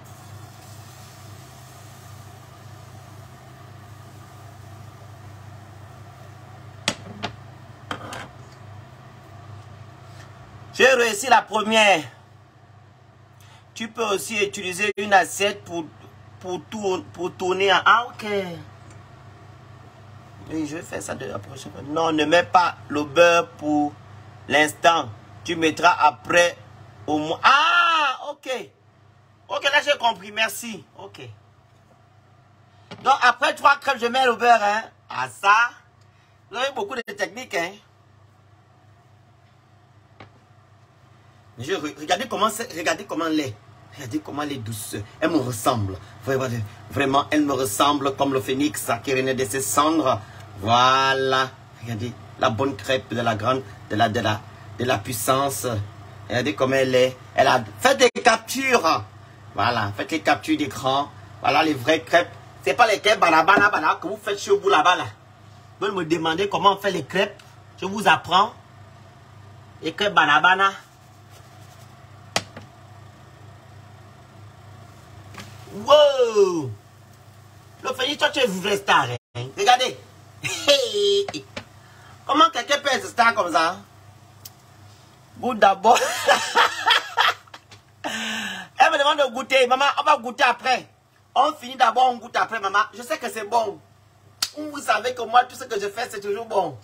J'ai réussi la première. Tu peux aussi utiliser une assiette pour tourner en... Ah, ok. Oui, je vais faire ça de la prochaine fois. Non, ne mets pas le beurre pour l'instant. Tu mettras après au moins... Ah, ok. Ok, là j'ai compris, merci. Ok. Donc après 3 crèmes, je mets le beurre, hein. Ah, ça. Vous avez beaucoup de techniques, hein. Regardez comment elle est. Regardez comment elle est douce. Elle me ressemble. Vraiment, elle me ressemble comme le phénix qui renaît de ses cendres. Voilà. Regardez la bonne crêpe de la grande, de la puissance. Regardez comment elle est. Elle a fait des captures. Voilà. Faites les captures d'écran. Voilà les vraies crêpes. C'est pas les crêpes banana que vous faites chez vous là-bas là. Vous me demandez comment on fait les crêpes. Je vous apprends. Les crêpes banana. Wow! Le phénix, toi tu es vrai star. Hein? Regardez. Comment quelqu'un peut être star comme ça? Goûte d'abord. Elle me demande de goûter. Maman, on va goûter après. On finit d'abord, on goûte après, maman. Je sais que c'est bon. Vous savez que moi, tout ce que je fais, c'est toujours bon.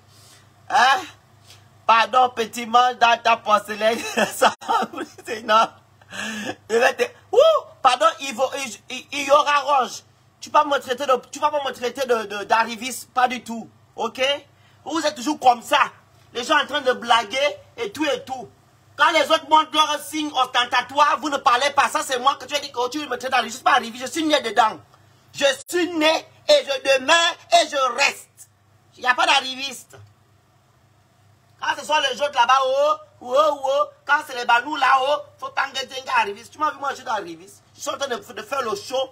Hein? Pardon, petit mange dans ta porcelaine. Ça, c'est non. Je vais te... Ouh! Pardon, il y aura Roche. Tu vas pas me traiter d'arriviste, pas du tout. Ok? Vous êtes toujours comme ça. Les gens en train de blaguer et tout et tout. Quand les autres montrent leur signe ostentatoire, vous ne parlez pas. Ça, c'est moi que tu as dit que tu me traites d'arriviste. Je suis pas arriviste, je suis né dedans. Je suis né et je demeure et je reste. Il n'y a pas d'arriviste. Quand ce sont les autres là-bas, quand c'est les banous là-haut, il faut pas que arriviste. Tu m'as vu, moi, je suis arriviste. Je suis en train de faire le show.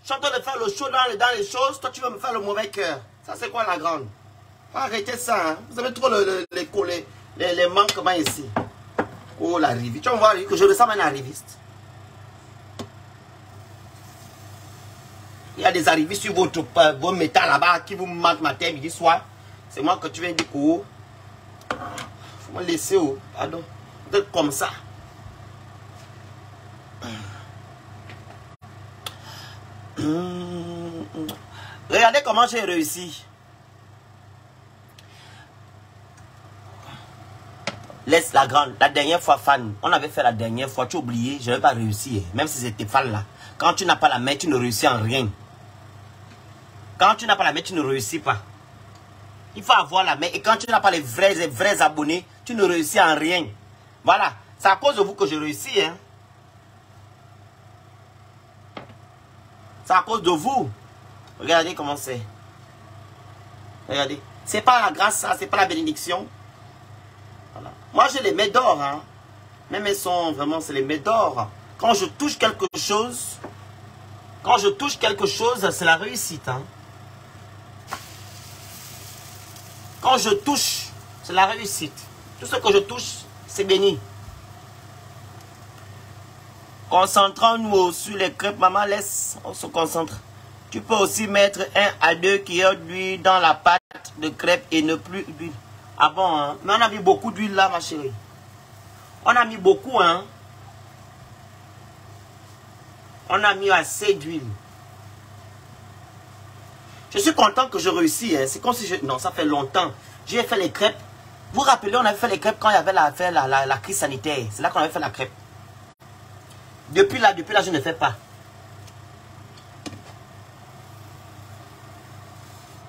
Je suis en train de faire le show dans les choses. Toi, tu veux me faire le mauvais cœur. Ça, c'est quoi la grande? Arrêtez ça. Hein. Vous avez trop les manquements ici. Oh, l'arriviste. Tu vas voir que je ressemble à un arriviste. Il y a des arrivistes sur vos métal là-bas qui vous manquent matin, midi, soir. C'est moi que tu viens dire que... Faut me laisser, oh. Pardon. Vous êtes comme ça. Regardez comment j'ai réussi. Laisse la grande. La dernière fois, Fan, on avait fait la dernière fois. Tu as oublié, je n'avais pas réussi. Même si c'était Fan là. Quand tu n'as pas la main, tu ne réussis en rien. Quand tu n'as pas la main, tu ne réussis pas. Il faut avoir la main. Et quand tu n'as pas les vrais abonnés, tu ne réussis en rien. Voilà. C'est à cause de vous que je réussis. Hein. C'est à cause de vous. Regardez comment c'est. Regardez. C'est pas la grâce, ça. C'est pas la bénédiction. Voilà. Moi, j'ai les mets d'or. Hein. Même elles sont vraiment, c'est les mets d'or. Quand je touche quelque chose, c'est la réussite. Hein. dont je touche, c'est la réussite. Tout ce que je touche, c'est béni. Concentrons-nous sur les crêpes. Maman, laisse, on se concentre. Tu peux aussi mettre 1 à 2 cuillères d'huile dans la pâte de crêpes et ne plus d'huile. Ah bon, hein? Mais on a mis beaucoup d'huile là, ma chérie. On a mis beaucoup, hein. On a mis assez d'huile. Je suis content que je réussis. Hein. C'est comme si je... Non, ça fait longtemps. J'ai fait les crêpes. Vous vous rappelez, on avait fait les crêpes quand il y avait la crise sanitaire. C'est là qu'on avait fait la crêpe. Depuis là, je ne fais pas.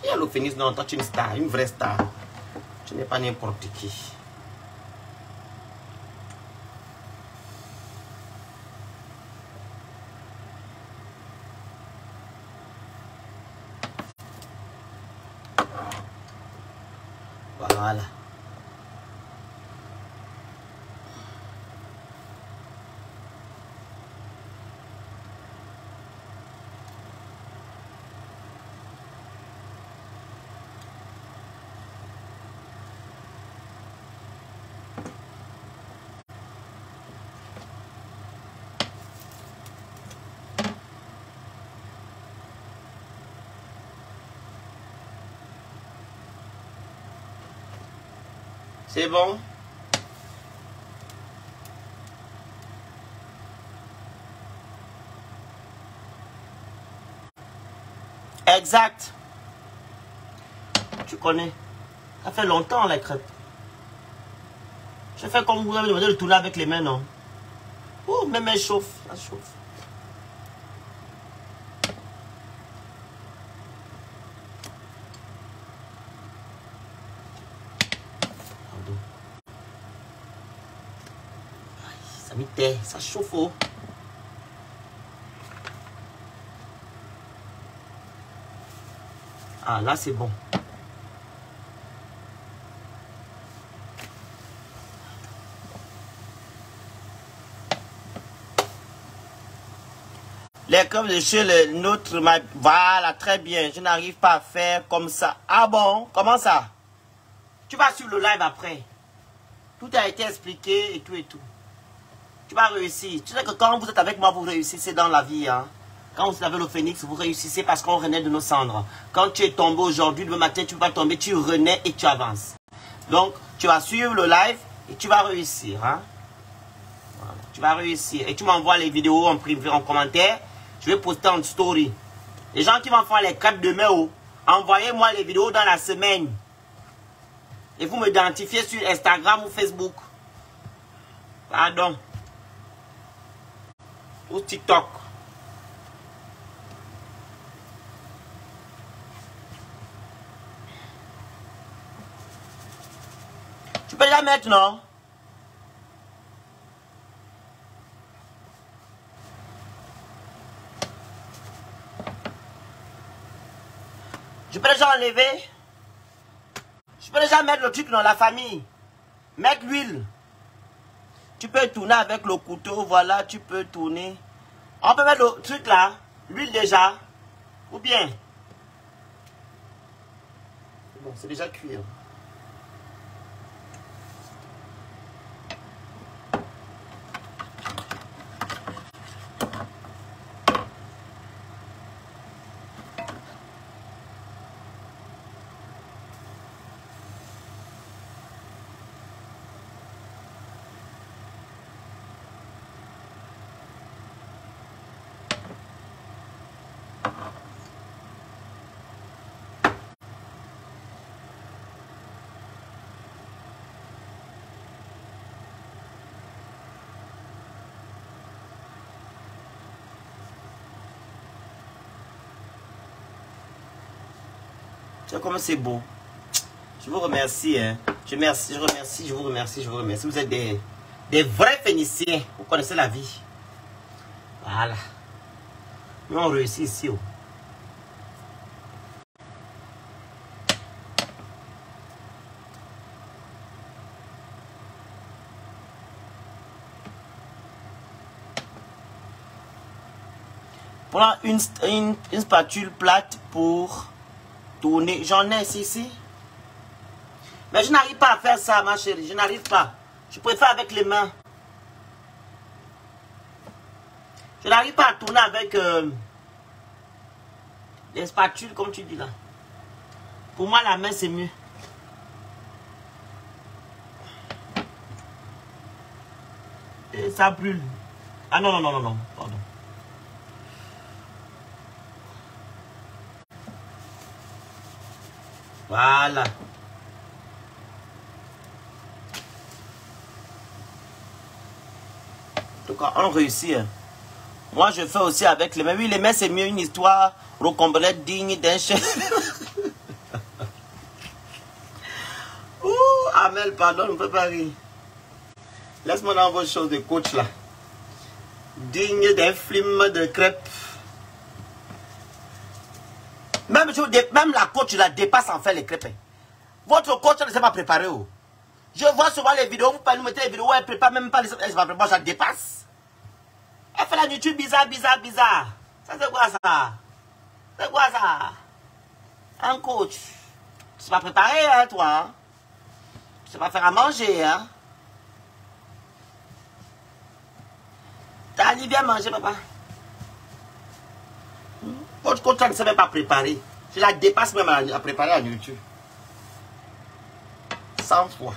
Il y a le Phoenix, non, toi tu es une star, une vraie star. Tu n'es pas n'importe qui. Voilà. C'est bon? Exact. Tu connais. Ça fait longtemps les crêpes. Je fais comme vous avez demandé de tourner avec les mains, non? Oh, même elle chauffe. Ça chauffe. Ça chauffe. Oh. Ah, là, c'est bon. Les crêpes de chez le nôtre, voilà, très bien. Je n'arrive pas à faire comme ça. Ah bon? Comment ça? Tu vas sur le live après. Tout a été expliqué et tout et tout. Tu vas réussir. Tu sais que quand vous êtes avec moi, vous réussissez dans la vie. Hein? Quand vous avez le phénix, vous réussissez parce qu'on renaît de nos cendres. Quand tu es tombé aujourd'hui, demain matin, tu vas tomber, tu renais et tu avances. Donc, tu vas suivre le live et tu vas réussir. Hein? Voilà. Tu vas réussir. Et tu m'envoies les vidéos en privé, en commentaire. Je vais poster en story. Les gens qui vont faire les crêpes demain, envoyez-moi les vidéos dans la semaine. Et vous m'identifiez sur Instagram ou Facebook. Pardon. Ou TikTok. Tu peux la mettre, non? Je peux déjà enlever. Je peux déjà mettre le truc dans la famille. Mettre l'huile. Tu peux tourner avec le couteau, voilà, tu peux tourner. On peut mettre le truc là, l'huile déjà. Ou bien. Bon, c'est déjà cuit. Tu vois comment c'est beau. Je vous remercie. Hein. Je vous remercie. Vous êtes des vrais Phéniciens. Vous connaissez la vie. Voilà. Nous, on réussit ici. Oh. Prends une spatule plate pour tourner. J'en ai ici. Mais je n'arrive pas à faire ça, ma chérie. Je n'arrive pas. Je préfère avec les mains. Je n'arrive pas à tourner avec les spatules, comme tu dis là. Pour moi, la main, c'est mieux. Et ça brûle. Ah non, non, non, non, non. Pardon. Voilà. En tout cas, on réussit. Hein. Moi, je fais aussi avec les mains. Oui, les mains, c'est mieux. Une histoire rocambolesque digne d'un chef. Ouh, Amel, pardon, ne peut pas rire. Laisse-moi dans vos choses de coach là. Digne d'un film de crêpes. Même la coach la dépasse en fait les crêpes. Votre coach ne s'est pas préparé. Oh. Je vois souvent les vidéos, vous pouvez nous mettre les vidéos, elle ne prépare même pas les autres, elle ne s'est pas préparée, ça dépasse. Elle fait la YouTube bizarre, bizarre, bizarre. Ça c'est quoi ça? C'est quoi ça? Un coach. Tu ne sais pas préparer, hein, toi. Hein? Tu ne sais pas faire à manger, hein. T'as dit, viens manger, papa. Votre coach ne sait même pas préparer. Je la dépasse même à préparer à YouTube. 100 fois.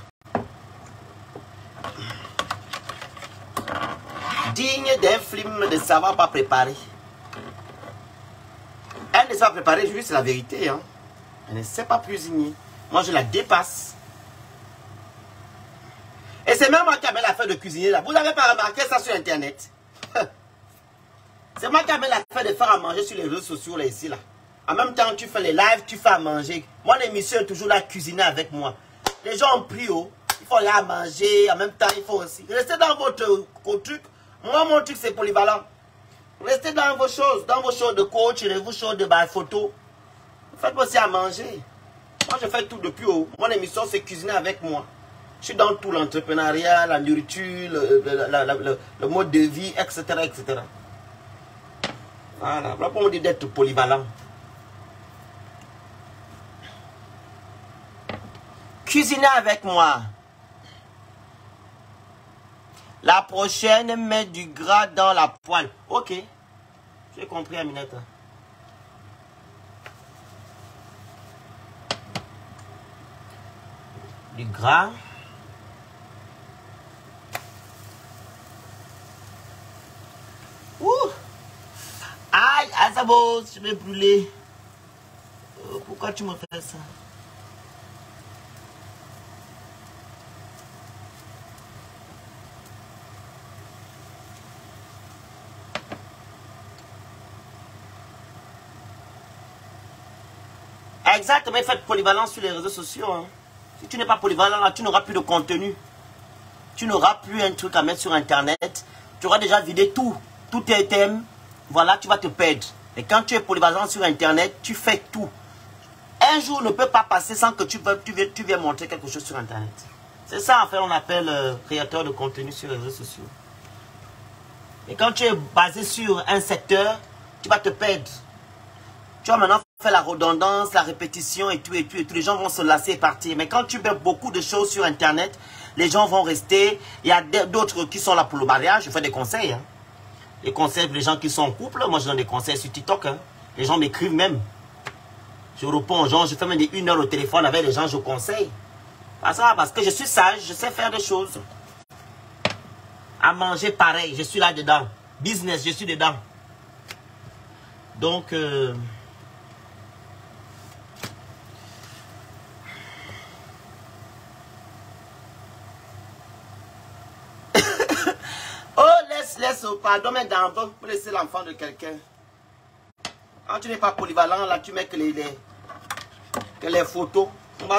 Digne d'un film de savoir pas préparer. Elle ne sait pas préparer, juste c'est la vérité. Hein. Elle ne sait pas cuisiner. Moi, je la dépasse. Et c'est même moi qui amène l'affaire de cuisiner là. Vous n'avez pas remarqué ça sur Internet? C'est moi qui amène l'affaire de faire à manger sur les réseaux sociaux là, ici là. En même temps, tu fais les lives, tu fais à manger. Moi, l'émission est toujours là, cuisiner avec moi. Les gens ont pris, oh, il faut aller à manger. En même temps, il faut aussi. Restez dans votre truc. Moi, mon truc, c'est polyvalent. Restez dans vos choses de coach, vos choses de photo. Faites aussi à manger. Moi, je fais tout depuis haut. Mon émission, c'est cuisiner avec moi. Je suis dans tout l'entrepreneuriat, la nourriture, le mode de vie, etc., etc. Voilà. Voilà pour me dire d'être polyvalent. Cuisiner avec moi. La prochaine, met du gras dans la poêle. Ok. J'ai compris, Aminata. Du gras. Ouh. Aïe, Azabo, je vais brûler. Pourquoi tu me fais ça? Exactement, faites polyvalent sur les réseaux sociaux. Hein. Si tu n'es pas polyvalent, là, tu n'auras plus de contenu. Tu n'auras plus un truc à mettre sur Internet. Tu auras déjà vidé tout tes thèmes. Voilà, tu vas te perdre. Et quand tu es polyvalent sur Internet, tu fais tout. Un jour ne peut pas passer sans que tu viennes montrer quelque chose sur Internet. C'est ça, en fait, on appelle créateur de contenu sur les réseaux sociaux. Et quand tu es basé sur un secteur, tu vas te perdre. Tu vas maintenant faire la redondance, la répétition et tout, et tout, et tout. Les gens vont se lasser et partir. Mais quand tu mets beaucoup de choses sur Internet, les gens vont rester. Il y a d'autres qui sont là pour le mariage. Je fais des conseils. Hein. Les conseils pour les gens qui sont en couple. Moi, je donne des conseils sur TikTok. Hein. Les gens m'écrivent même. Je réponds aux gens. Je fais même des 1 heure au téléphone avec les gens. Je conseille. Parce que je suis sage. Je sais faire des choses. À manger, pareil. Je suis là-dedans. Business, je suis dedans. Donc... laisse, pardon, mais dans pour laisser l'enfant de quelqu'un. Quand tu n'es pas polyvalent, là, tu mets que les photos.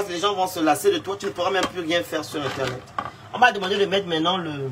Les gens vont se lasser de toi, tu ne pourras même plus rien faire sur Internet. On m'a demandé de mettre maintenant le...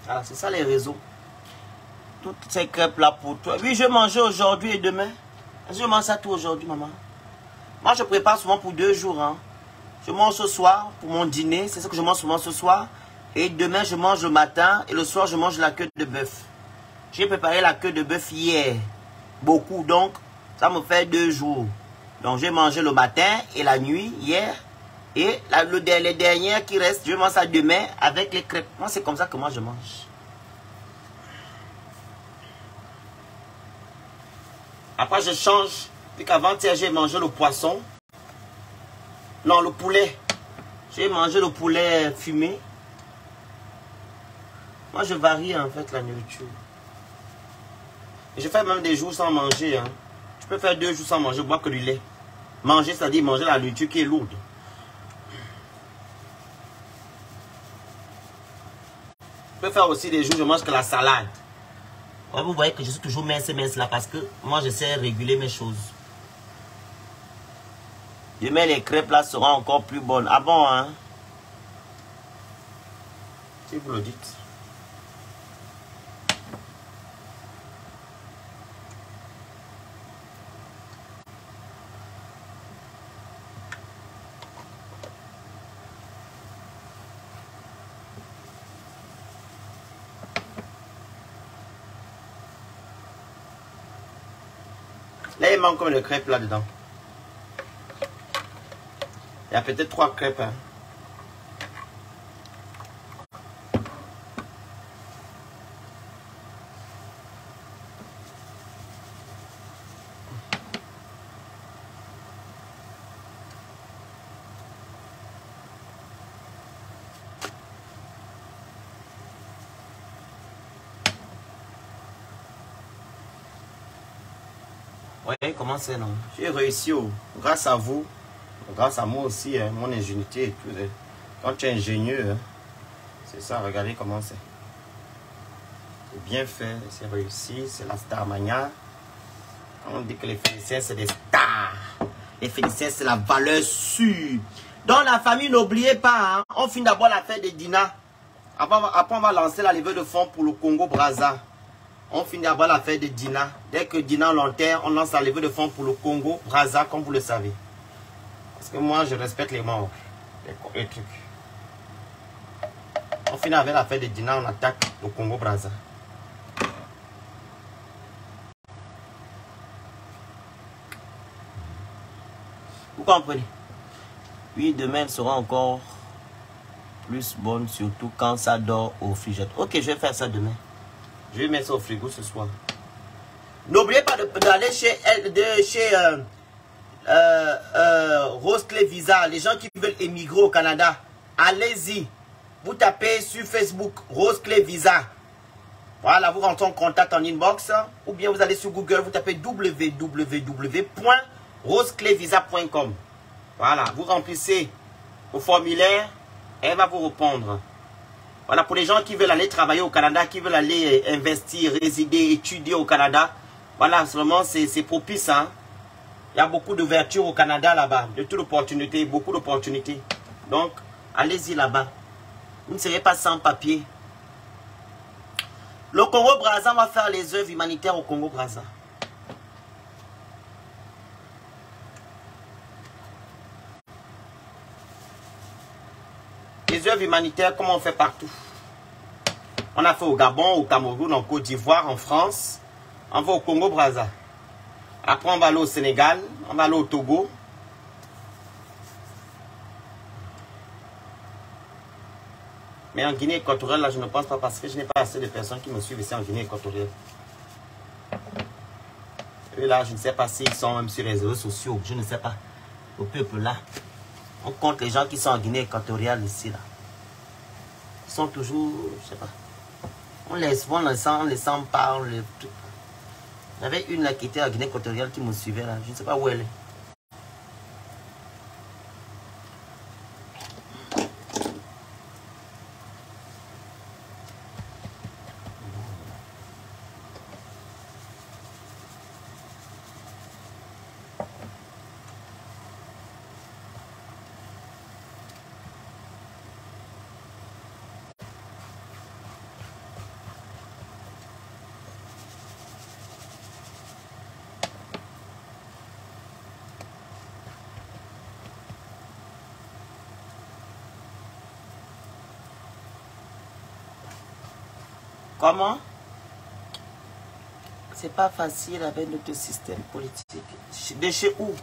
Voilà, c'est ça les réseaux. Toutes ces crêpes-là pour toi. Oui, je vais manger aujourd'hui et demain. Je mange ça tout aujourd'hui, maman. Moi, je prépare souvent pour 2 jours. Hein. Je mange ce soir pour mon dîner. C'est ce que je mange souvent ce soir. Et demain, je mange le matin. Et le soir, je mange la queue de bœuf. J'ai préparé la queue de bœuf hier. Beaucoup. Donc, ça me fait 2 jours. Donc, j'ai mangé le matin et la nuit, hier. Et les dernières qui restent, je mange ça demain avec les crêpes. Moi, c'est comme ça que moi, je mange. Après, je change. Puis qu'avant-hier, j'ai mangé le poisson. Non, le poulet. J'ai mangé le poulet fumé. Moi, je varie en fait la nourriture. Et je fais même des jours sans manger. Hein. Je peux faire 2 jours sans manger, boire que du lait. Manger, c'est-à-dire manger la nourriture qui est lourde. Je peux faire aussi des jours, je mange que la salade. Ouais, vous voyez que je suis toujours mince là parce que moi, j'essaie de réguler mes choses. Demain, les crêpes là seront encore plus bonnes. Ah bon, hein? Si vous le dites. Là, il manque comme de crêpes là-dedans. Il y a peut-être 3 crêpes. Hein. Oui, comment c'est, non? J'ai réussi, grâce à vous, grâce à moi aussi, hein, mon ingénuité et tout. Hein. Quand tu es ingénieux, hein, c'est ça, regardez comment c'est. C'est bien fait, c'est réussi, c'est la Starmania. On dit que les Phéniciens, c'est des stars. Les Phéniciens, c'est la valeur sûre. Dans la famille, n'oubliez pas, hein, on finit d'abord la fête de Dina. Après, on va lancer la levée de fonds pour le Congo-Brazza. On finit d'abord la fête de Dina. Dès que Dina l'enterre, on lance la levée de fonds pour le Congo-Brazza, comme vous le savez. Parce que moi, je respecte les morts. Les trucs. On finit avec la fête de Dina, on attaque le Congo-Brazza. Vous comprenez? Oui, demain, elle sera encore plus bonne, surtout quand ça dort au frigidaire. Ok, je vais faire ça demain. Je vais mettre ça au frigo ce soir. N'oubliez pas d'aller chez Rose Clé Visa. Les gens qui veulent émigrer au Canada, allez-y. Vous tapez sur Facebook Rose Clé Visa. Voilà, vous rentrez en contact en inbox. Ou bien vous allez sur Google, vous tapez www.roseclévisa.com. Voilà, vous remplissez au formulaire et elle va vous répondre. Voilà, pour les gens qui veulent aller travailler au Canada, qui veulent aller investir, résider, étudier au Canada. Voilà, seulement c'est propice. Hein? Il y a beaucoup d'ouverture au Canada là-bas, de toutes opportunités, beaucoup d'opportunités. Donc, allez-y là-bas. Vous ne serez pas sans papier. Le Congo-Brazza va faire les œuvres humanitaires au Congo-Brazza. Les œuvres humanitaires, comme on fait partout. On a fait au Gabon, au Cameroun, en Côte d'Ivoire, en France. On va au Congo-Brazza. Après, on va aller au Sénégal, on va aller au Togo. Mais en Guinée équatoriale, là, je ne pense pas parce que je n'ai pas assez de personnes qui me suivent ici en Guinée équatoriale. Et là, je ne sais pas s'ils sont même sur les réseaux sociaux. Je ne sais pas. Au peuple là. On compte les gens qui sont en Guinée équatoriale ici, là. Ils sont toujours, je sais pas. On les sent pas, Il y avait une là qui était en Guinée équatoriale qui me suivait là. Je ne sais pas où elle est. Comment? C'est pas facile avec notre système politique. De chez où?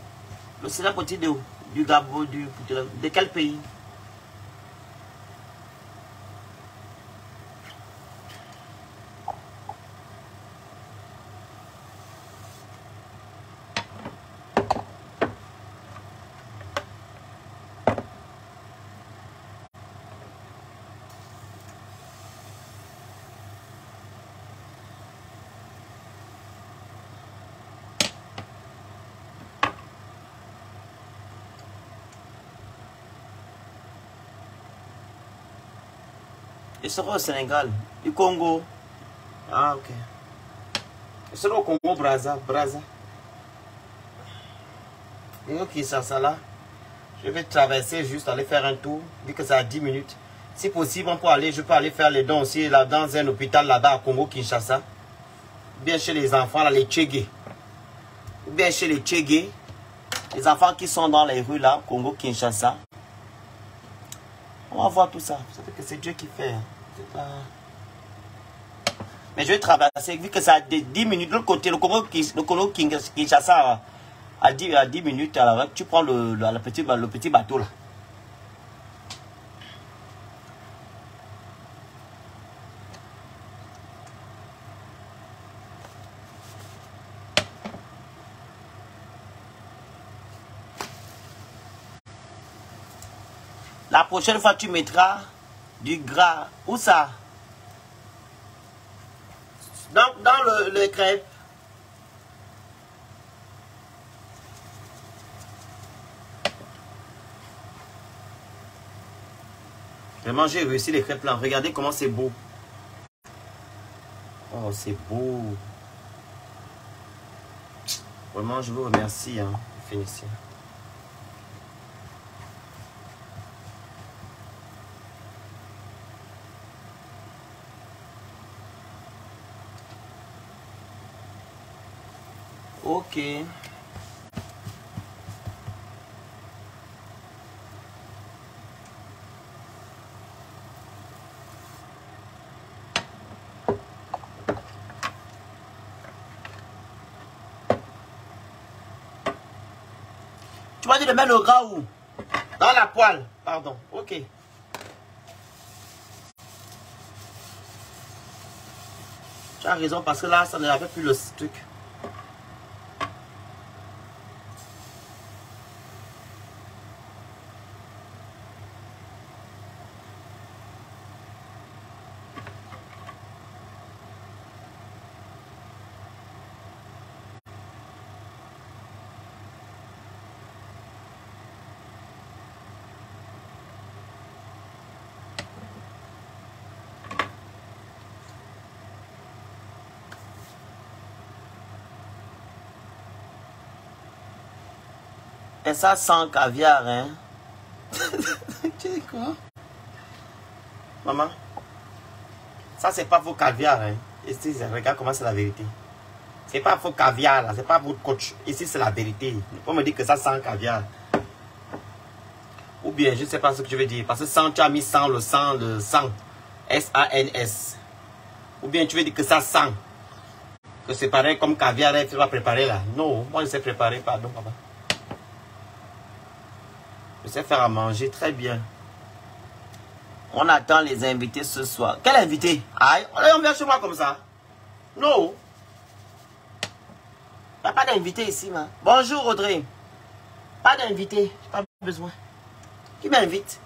Le système politique de où? Du Gabon, de quel pays? Il sera au Sénégal, du Congo. Ah, ok. Il sera au Congo, Brazza. Et ok, ça là. Je vais traverser juste, aller faire un tour. Vu que ça a 10 minutes. Si possible, je peux aller faire les dons aussi là, dans un hôpital là-bas à Congo, Kinshasa. Ou bien chez les enfants, là, les Tchégués. Ou bien chez les Tchégués. Les enfants qui sont dans les rues là, Congo, Kinshasa. On va voir tout ça. C'est Dieu qui fait. Pas... Mais je vais traverser, vu que ça a 10 minutes. De l'autre côté, le Congo Kinshasa à 10 minutes. Alors, tu prends le petit bateau là. La prochaine fois, tu mettras du gras. Où ça? Dans le crêpe. Vraiment, j'ai réussi les crêpes là. Regardez comment c'est beau. Oh, c'est beau. Vraiment, je vous remercie. Hein. Finissez. Ok. Tu m'as dit de mettre le gras où? Dans la poêle. Pardon. Ok. Tu as raison parce que là, ça n'avait plus le truc. Et ça sent caviar, hein? Tu dis quoi? Maman, ça c'est pas vos caviar, hein? Ici, regarde comment c'est la vérité. C'est pas vos caviar, là. C'est pas votre coach. Ici, c'est la vérité. On me dit que ça sent caviar. Ou bien, je ne sais pas ce que je veux dire. Parce que sang, tu as mis sang, le sang. S-A-N-S. Ou bien, tu veux dire que ça sent. Que c'est pareil comme caviar, tu vas préparer là. Non, moi je sais préparer, pardon, papa. Je sais faire à manger très bien. On attend les invités ce soir. Quel invité? Aïe, on vient chez moi comme ça. Non. Il n'y a pas d'invité ici, ma. Bonjour, Audrey. Pas d'invité. J'ai pas besoin. Qui m'invite?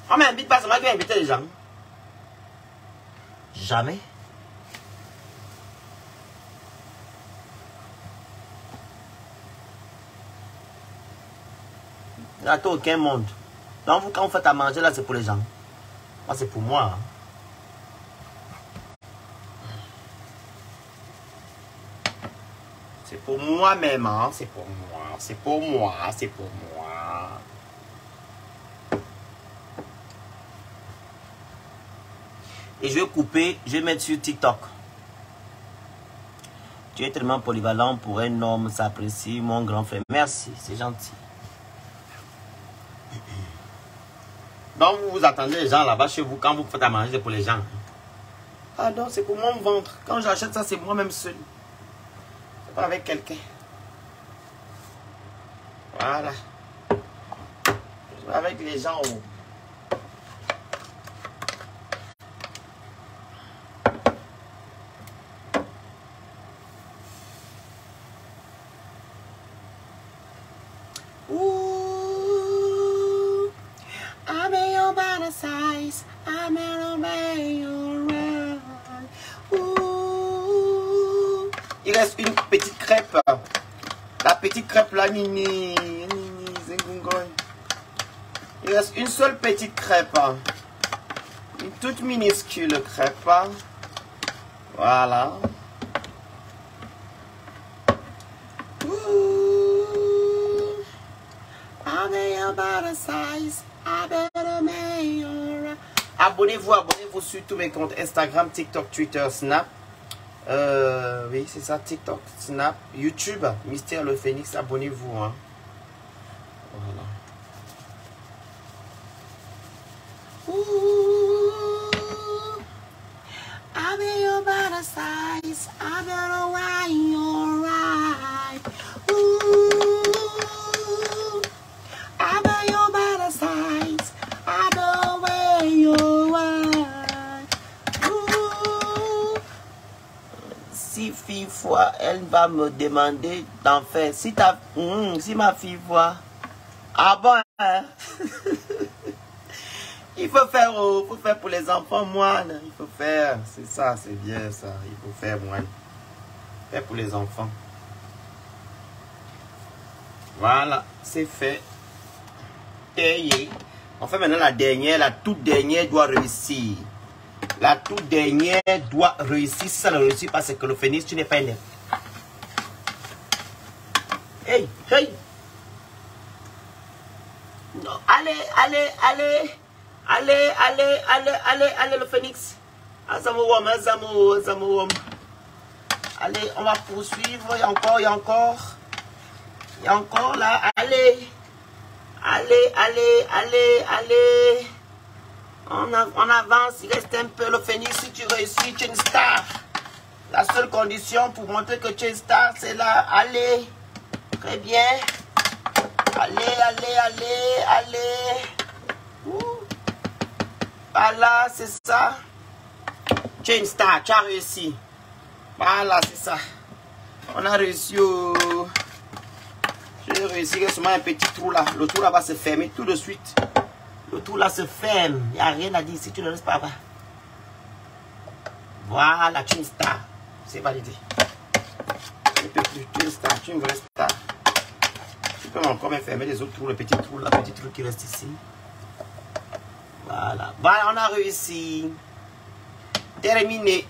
On m'invite pas, c'est moi qui vais inviter les gens. Jamais. Il n'y a aucun monde. Donc, vous, quand vous faites à manger, là, c'est pour les gens. Moi, c'est pour moi. Hein. C'est pour moi-même. Hein. C'est pour moi. C'est pour moi. C'est pour moi. Et je vais couper. Je vais mettre sur TikTok. Tu es tellement polyvalent pour un homme. Ça apprécie, mon grand frère. Merci. C'est gentil. Donc, vous attendez les gens là-bas chez vous quand vous faites à manger pour les gens. Ah non, c'est pour mon ventre. Quand j'achète ça, c'est moi-même seul. C'est pas avec quelqu'un. Voilà. Avec les gens. Ooh, I'm in your body size. I'm in your run. Ooh. Il reste une petite crêpe. La petite crêpe là, Nini. Il reste une seule petite crêpe. Une toute minuscule crêpe. Voilà. Abonnez-vous sur tous mes comptes Instagram, TikTok, Twitter, Snap. Oui, c'est ça, TikTok, Snap, YouTube, Mystère le Phénix. Abonnez-vous. Hein. Voilà. Ooh, I'm in your body size. I don't know why you're right. Ooh, I'm in your body size. I don't know why you're right. Ooh. Si fille voit, elle va me demander d'en faire. Si si ma fille voit. Ah bon, hein? Il faut faire pour les enfants moines. Il faut faire, c'est ça, c'est bien ça. Il faut faire moine. Faire pour les enfants. Voilà, c'est fait. Et on fait maintenant la dernière. La toute dernière doit réussir. La toute dernière doit réussir. Si ça ne réussit pas, c'est que le phénix, tu n'es pas élève. Hey, hey. Non, allez, allez, allez. Allez, allez, allez, allez, allez, le phénix. Azamouam, Azamouam. Allez, on va poursuivre. Il y a encore, il y a encore. Il y a encore là. Allez. Allez, allez, allez, allez. On avance. Il reste un peu le phénix. Si tu réussis, tu es une star. La seule condition pour montrer que tu es une star, c'est là. Allez. Très bien. Allez, allez, allez, allez. Voilà, c'est ça. Tu es une star, tu as réussi. Voilà, c'est ça. On a réussi. J'ai réussi. Il y a seulement un petit trou là. Le trou là va se fermer tout de suite. Le trou là se ferme. Il n'y a rien à dire si tu ne restes pas là. Voilà, tu es une star. C'est validé. Tu ne peux plus. Tu es une star, tu es une vraie star. Tu peux encore même fermer les autres trous. Le petit trou là, le petit trou qui reste ici. Voilà. Voilà, on a réussi. Terminé.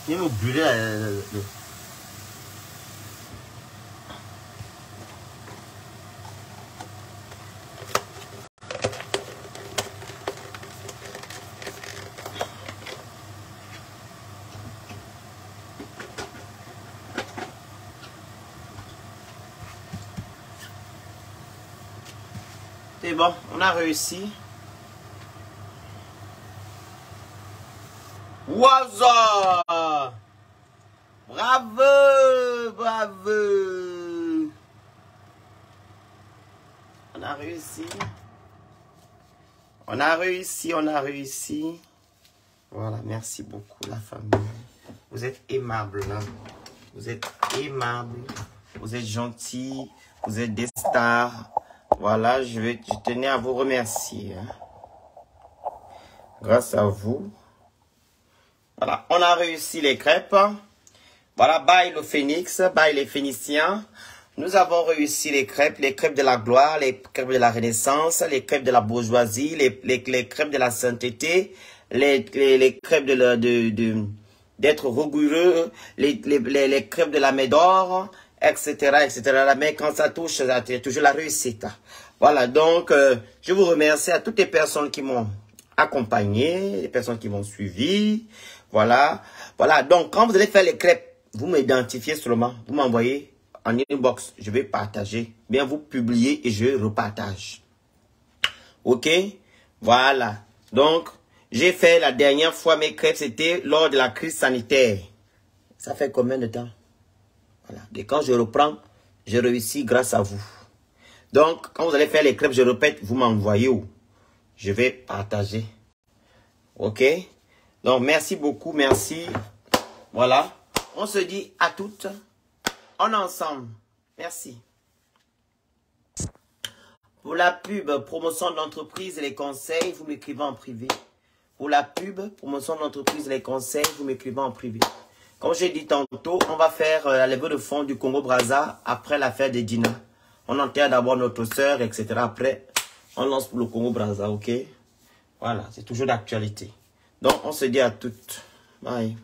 Il me brûler c'est bon, on a réussi. Waza! Bravo! Bravo! On a réussi. On a réussi, on a réussi. Voilà, merci beaucoup la famille. Vous êtes aimables. Hein? Vous êtes aimables. Vous êtes gentils. Vous êtes des stars. Voilà, je tenais à vous remercier. Hein? Grâce à vous. Voilà, on a réussi les crêpes. Voilà, bye le phénix, bye les phéniciens. Nous avons réussi les crêpes de la gloire, les crêpes de la renaissance, les crêpes de la bourgeoisie, les crêpes de la sainteté, les crêpes d'être rigoureux, les crêpes de la Médor. etc., etc. Mais quand ça touche, c'est toujours la réussite. Voilà, donc, je vous remercie à toutes les personnes qui m'ont accompagné, les personnes qui m'ont suivi. Voilà, voilà. Donc, quand vous allez faire les crêpes, vous m'identifiez seulement, vous m'envoyez en inbox, je vais partager. Bien, vous publiez et je repartage. Ok? Voilà. Donc, j'ai fait la dernière fois mes crêpes, c'était lors de la crise sanitaire. Ça fait combien de temps? Voilà. Et quand je reprends, je réussis grâce à vous. Donc, quand vous allez faire les crêpes, je répète, vous m'envoyez où? Je vais partager. Ok? Donc, merci beaucoup, merci. Voilà. On se dit à toutes. On est ensemble. Merci. Pour la pub, promotion d'entreprise et les conseils, vous m'écrivez en privé. Pour la pub, promotion d'entreprise et les conseils, vous m'écrivez en privé. Comme j'ai dit tantôt, on va faire la levée de fonds du Congo-Brazza après l'affaire de Dina. On enterre d'abord notre sœur, etc. Après, on lance pour le Congo-Brazza, ok? Voilà, c'est toujours d'actualité. Donc, on se dit à toutes. Bye.